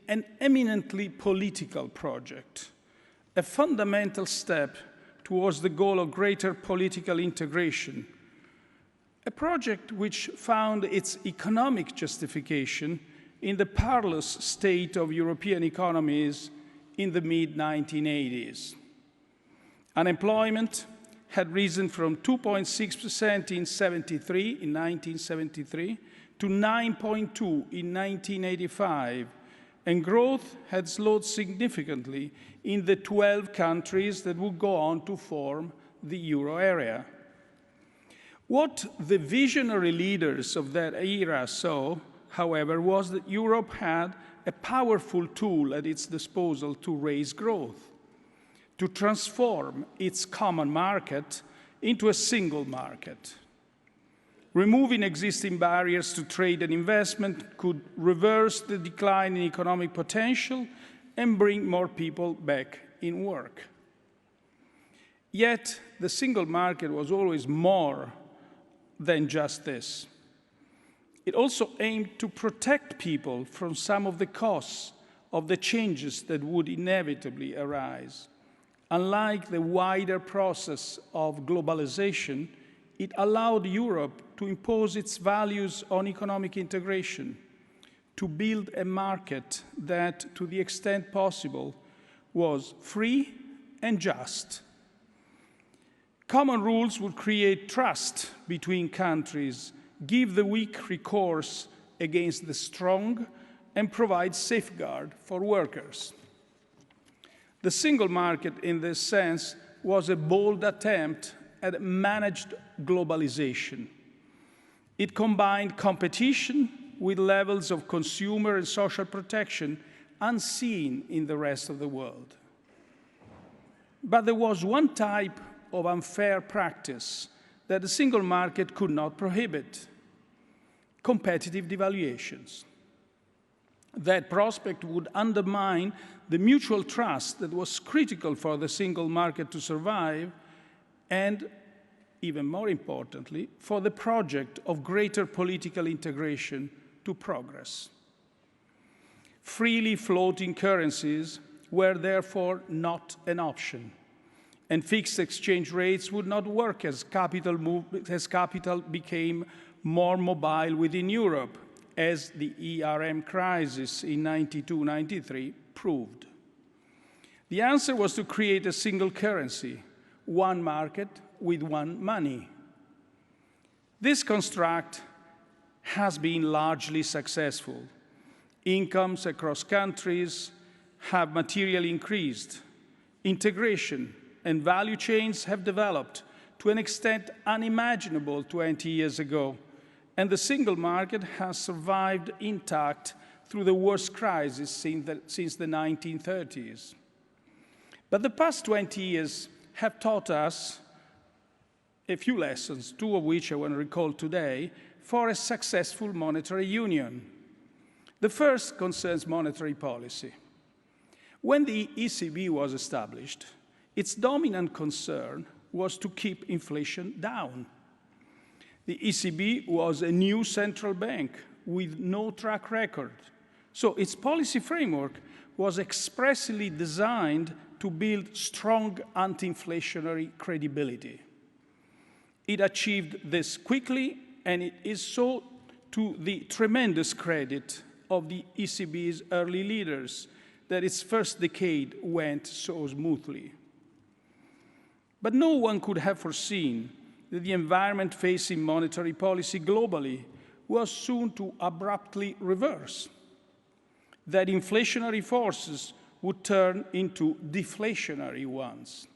[SPEAKER 6] an eminently political project, a fundamental step towards the goal of greater political integration, a project which found its economic justification in the parlous state of European economies in the mid-1980s. Unemployment had risen from 2.6% in 1973 to 9.2% in 1985, and growth had slowed significantly in the 12 countries that would go on to form the euro area. What the visionary leaders of that era saw, however, was that Europe had a powerful tool at its disposal to raise growth, to transform its common market into a single market. Removing existing barriers to trade and investment could reverse the decline in economic potential and bring more people back in work. Yet, the single market was always more than just this. It also aimed to protect people from some of the costs of the changes that would inevitably arise. Unlike the wider process of globalization, it allowed Europe to impose its values on economic integration, to build a market that, to the extent possible, was free and just. Common rules would create trust between countries, give the weak recourse against the strong, and provide safeguard for workers. The single market, in this sense, was a bold attempt at managed globalization. It combined competition with levels of consumer and social protection unseen in the rest of the world. But there was one type of unfair practice that the single market could not prohibit: competitive devaluations. That prospect would undermine the mutual trust that was critical for the single market to survive, and, even more importantly, for the project of greater political integration to progress. Freely floating currencies were therefore not an option, and fixed exchange rates would not work as capital became more mobile within Europe, as the ERM crisis in 92-93 proved. The answer was to create a single currency, one market with one money. This construct has been largely successful. Incomes across countries have materially increased. Integration and value chains have developed to an extent unimaginable 20 years ago, and the single market has survived intact through the worst crisis since the 1930s. But the past 20 years have taught us a few lessons, two of which I want to recall today, for a successful monetary union. The first concerns monetary policy. When the ECB was established, its dominant concern was to keep inflation down. The ECB was a new central bank with no track record, so its policy framework was expressly designed to build strong anti-inflationary credibility. It achieved this quickly, and it is so to the tremendous credit of the ECB's early leaders that its first decade went so smoothly. But no one could have foreseen that the environment facing monetary policy globally was soon to abruptly reverse, that inflationary forces would turn into deflationary ones.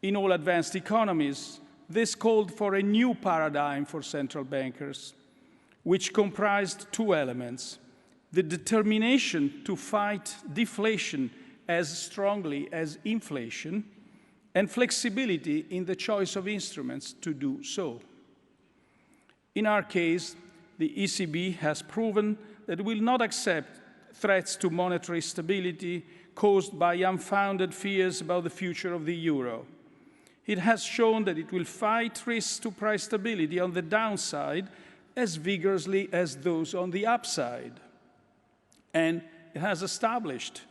[SPEAKER 6] In all advanced economies, this called for a new paradigm for central bankers, which comprised two elements: the determination to fight deflation as strongly as inflation, and flexibility in the choice of instruments to do so. In our case, the ECB has proven that it will not accept threats to monetary stability caused by unfounded fears about the future of the euro. It has shown that it will fight risks to price stability on the downside as vigorously as those on the upside. And it has established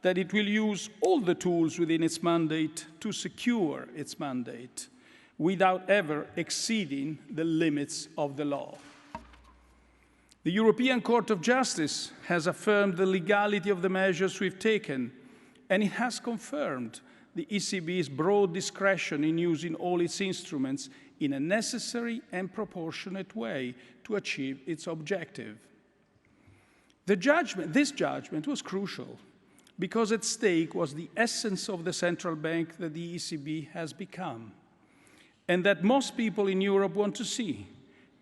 [SPEAKER 6] that it will use all the tools within its mandate to secure its mandate without ever exceeding the limits of the law. The European Court of Justice has affirmed the legality of the measures we've taken, and it has confirmed the ECB's broad discretion in using all its instruments in a necessary and proportionate way to achieve its objective. This judgment was crucial because at stake was the essence of the central bank that the ECB has become, and that most people in Europe want to see: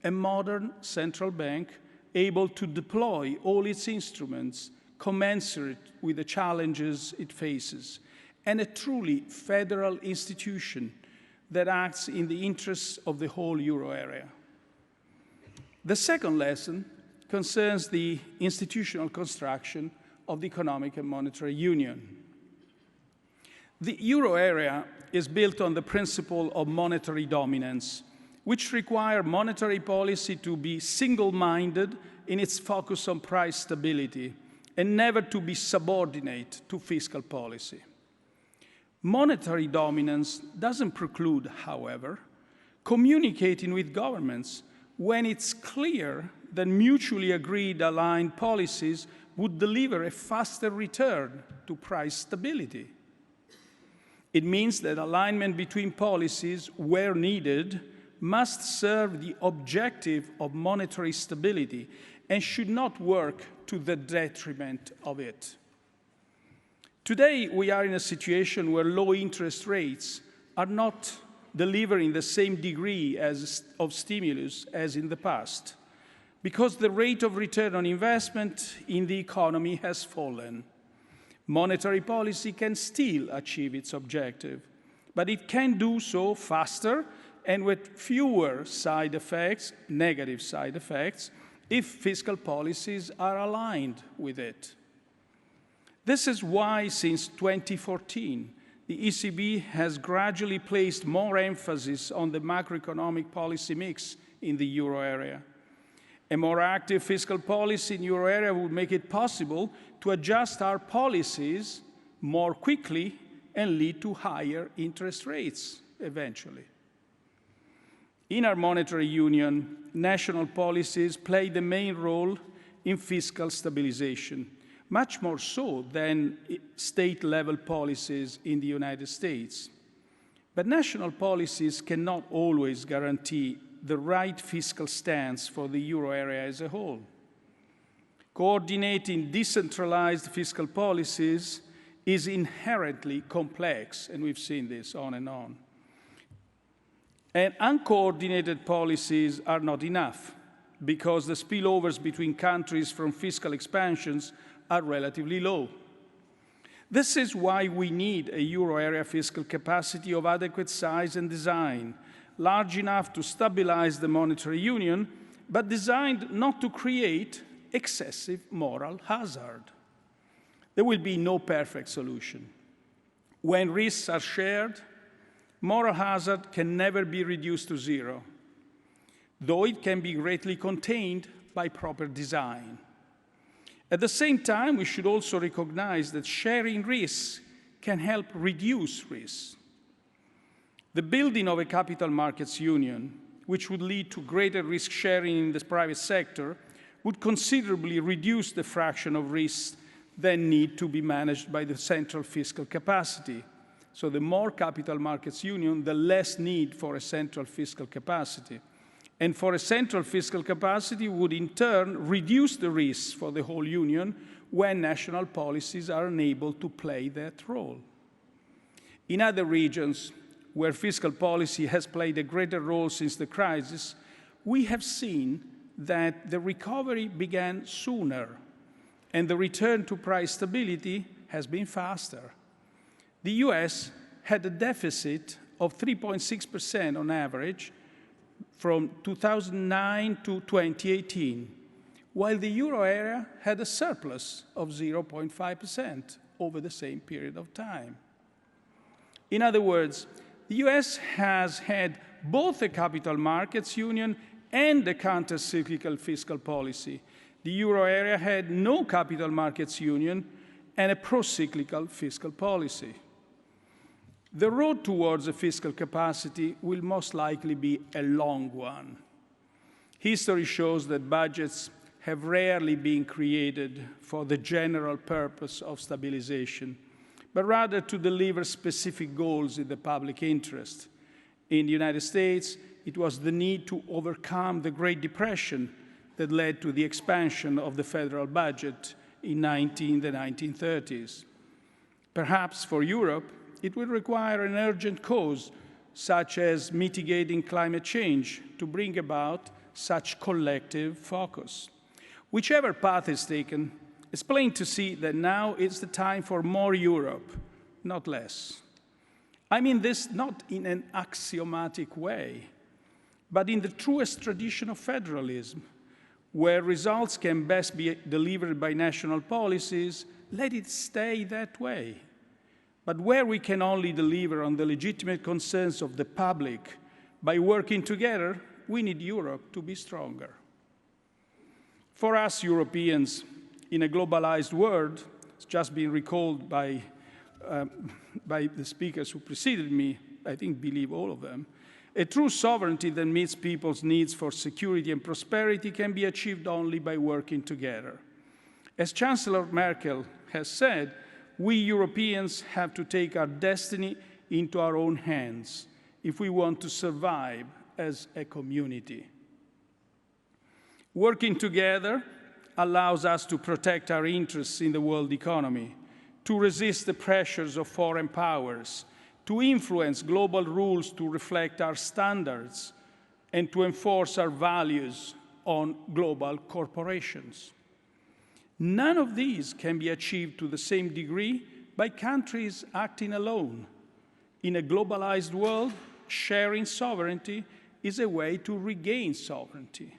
[SPEAKER 6] a modern central bank able to deploy all its instruments commensurate with the challenges it faces, and a truly federal institution that acts in the interests of the whole euro area. The second lesson concerns the institutional construction of the economic and monetary union. The euro area is built on the principle of monetary dominance, which require monetary policy to be single-minded in its focus on price stability and never to be subordinate to fiscal policy. Monetary dominance doesn't preclude, however, communicating with governments when it's clear that mutually agreed aligned policies would deliver a faster return to price stability. It means that alignment between policies, where needed, must serve the objective of monetary stability and should not work to the detriment of it. Today, we are in a situation where low interest rates are not delivering the same degree of stimulus as in the past, because the rate of return on investment in the economy has fallen. Monetary policy can still achieve its objective, but it can do so faster and with fewer side effects, negative side effects, if fiscal policies are aligned with it. This is why, since 2014, the ECB has gradually placed more emphasis on the macroeconomic policy mix in the euro area. A more active fiscal policy in the euro area would make it possible to adjust our policies more quickly and lead to higher interest rates eventually. In our monetary union, national policies play the main role in fiscal stabilization, much more so than state-level policies in the United States. But national policies cannot always guarantee the right fiscal stance for the euro area as a whole. Coordinating decentralized fiscal policies is inherently complex, and we've seen this on and on. And uncoordinated policies are not enough, because the spillovers between countries from fiscal expansions are relatively low. This is why we need a euro area fiscal capacity of adequate size and design, large enough to stabilize the monetary union, but designed not to create excessive moral hazard. There will be no perfect solution. When risks are shared, moral hazard can never be reduced to zero, though it can be greatly contained by proper design. At the same time, we should also recognize that sharing risks can help reduce risks. The building of a capital markets union, which would lead to greater risk sharing in the private sector, would considerably reduce the fraction of risks that need to be managed by the central fiscal capacity. So the more capital markets union, the less need for a central fiscal capacity. And for a central fiscal capacity would in turn reduce the risks for the whole union when national policies are unable to play that role. In other regions where fiscal policy has played a greater role since the crisis, we have seen that the recovery began sooner and the return to price stability has been faster. The US had a deficit of 3.6% on average from 2009 to 2018, while the euro area had a surplus of 0.5% over the same period of time. In other words, the US has had both a capital markets union and a counter-cyclical fiscal policy. The euro area had no capital markets union and a pro-cyclical fiscal policy. The road towards a fiscal capacity will most likely be a long one. History shows that budgets have rarely been created for the general purpose of stabilization, but rather to deliver specific goals in the public interest. In the United States, it was the need to overcome the Great Depression that led to the expansion of the federal budget in the 1930s. Perhaps for Europe, it will require an urgent cause, such as mitigating climate change, to bring about such collective focus. Whichever path is taken, it's plain to see that now it's the time for more Europe, not less. I mean this not in an axiomatic way, but in the truest tradition of federalism, where results can best be delivered by national policies. Let it stay that way. But where we can only deliver on the legitimate concerns of the public by working together, we need Europe to be stronger. For us Europeans, in a globalized world, it's just been recalled by the speakers who preceded me, I think believe all of them, a true sovereignty that meets people's needs for security and prosperity can be achieved only by working together. As Chancellor Merkel has said, we Europeans have to take our destiny into our own hands if we want to survive as a community. Working together allows us to protect our interests in the world economy, to resist the pressures of foreign powers, to influence global rules to reflect our standards, and to enforce our values on global corporations. None of these can be achieved to the same degree by countries acting alone. In a globalized world, sharing sovereignty is a way to regain sovereignty.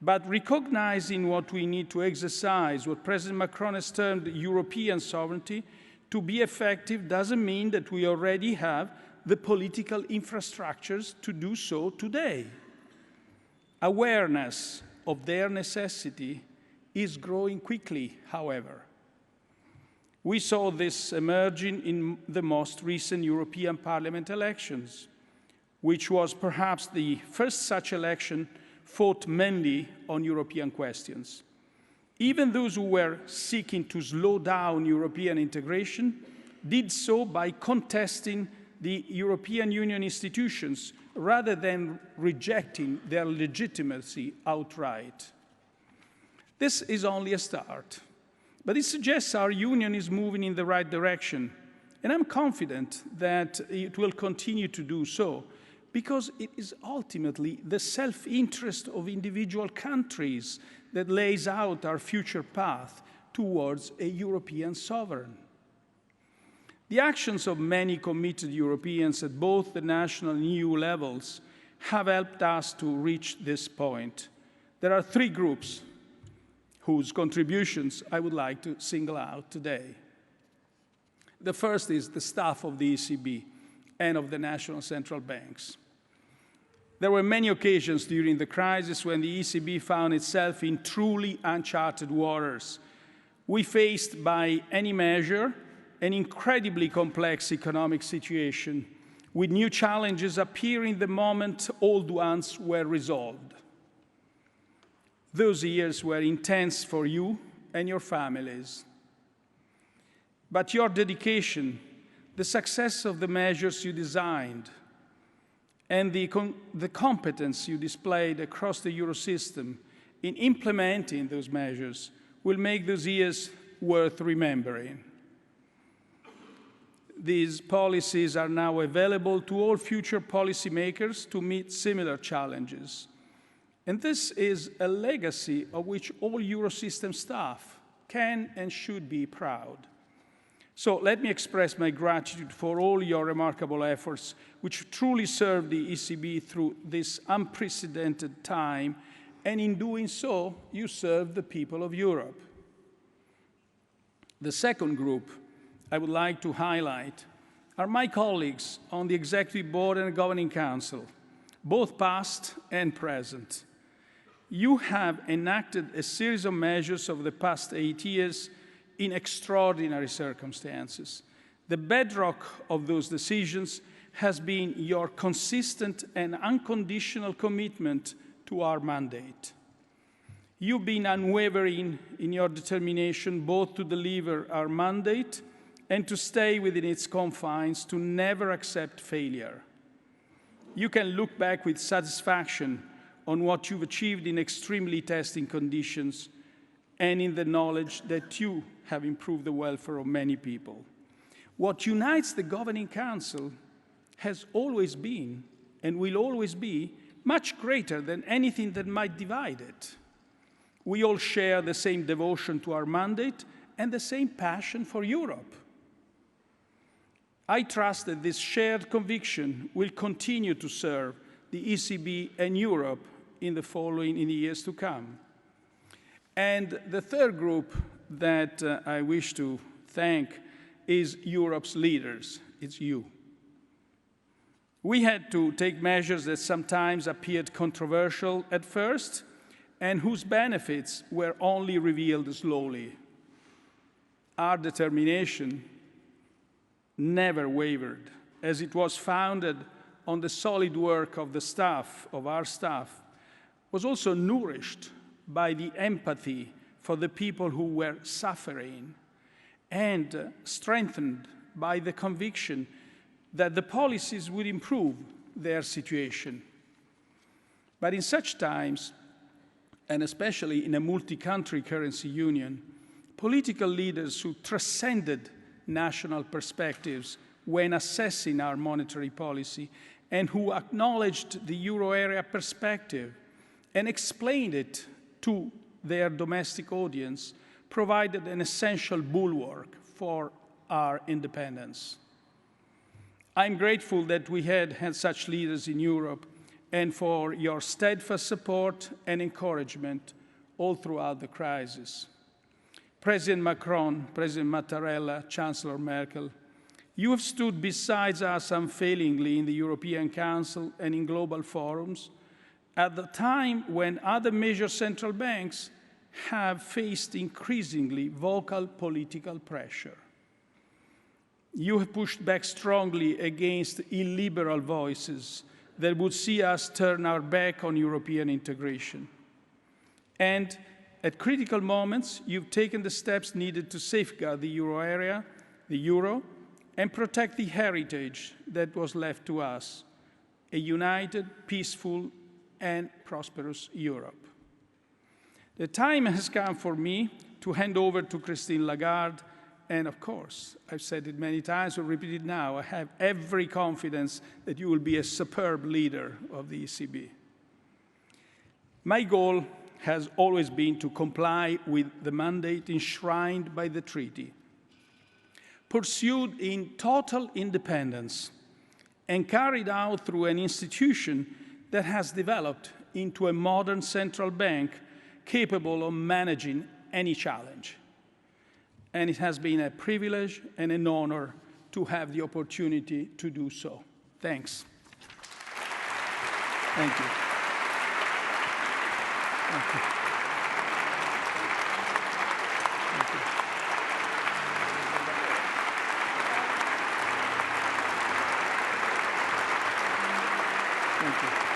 [SPEAKER 6] But recognizing what we need to exercise, what President Macron has termed European sovereignty, to be effective doesn't mean that we already have the political infrastructures to do so today. Awareness of their necessity is growing quickly, however. We saw this emerging in the most recent European Parliament elections, which was perhaps the first such election fought mainly on European questions. Even those who were seeking to slow down European integration did so by contesting the European Union institutions rather than rejecting their legitimacy outright. This is only a start, but it suggests our union is moving in the right direction, and I'm confident that it will continue to do so, because it is ultimately the self-interest of individual countries that lays out our future path towards a European sovereign. The actions of many committed Europeans at both the national and EU levels have helped us to reach this point. There are three groups whose contributions I would like to single out today. The first is the staff of the ECB and of the national central banks. There were many occasions during the crisis when the ECB found itself in truly uncharted waters. We faced, by any measure, an incredibly complex economic situation, with new challenges appearing the moment old ones were resolved. Those years were intense for you and your families. But your dedication, the success of the measures you designed, and the competence you displayed across the Eurosystem in implementing those measures will make those years worth remembering. These policies are now available to all future policymakers to meet similar challenges. And this is a legacy of which all Eurosystem staff can and should be proud. So let me express my gratitude for all your remarkable efforts, which truly served the ECB through this unprecedented time, and in doing so, you served the people of Europe. The second group I would like to highlight are my colleagues on the Executive Board and Governing Council, both past and present. You have enacted a series of measures over the past 8 years in extraordinary circumstances. The bedrock of those decisions has been your consistent and unconditional commitment to our mandate. You've been unwavering in your determination both to deliver our mandate and to stay within its confines, to never accept failure. You can look back with satisfaction on what you've achieved in extremely testing conditions and in the knowledge that you have improved the welfare of many people. What unites the Governing Council has always been, and will always be, much greater than anything that might divide it. We all share the same devotion to our mandate and the same passion for Europe. I trust that this shared conviction will continue to serve the ECB and Europe in the years to come. And the third group that I wish to thank is Europe's leaders. It's you. We had to take measures that sometimes appeared controversial at first and whose benefits were only revealed slowly. Our determination never wavered, as it was founded on the solid work of the staff, of our staff, was also nourished by the empathy for the people who were suffering and strengthened by the conviction that the policies would improve their situation. But in such times, and especially in a multi-country currency union, political leaders who transcended national perspectives when assessing our monetary policy and who acknowledged the euro area perspective and explained it to their domestic audience, provided an essential bulwark for our independence. I'm grateful that we had such leaders in Europe and for your steadfast support and encouragement all throughout the crisis. President Macron, President Mattarella, Chancellor Merkel, you have stood beside us unfailingly in the European Council and in global forums at the time when other major central banks have faced increasingly vocal political pressure. You have pushed back strongly against illiberal voices that would see us turn our back on European integration. And at critical moments, you've taken the steps needed to safeguard the euro area, the euro, and protect the heritage that was left to us, a united, peaceful, and prosperous Europe. The time has come for me to hand over to Christine Lagarde, and of course, I've said it many times, I'll repeat it now, I have every confidence that you will be a superb leader of the ECB. My goal has always been to comply with the mandate enshrined by the treaty, pursued in total independence, and carried out through an institution that has developed into a modern central bank capable of managing any challenge. And it has been a privilege and an honor to have the opportunity to do so. Thanks. Thank you. Thank you. Thank you. Thank you.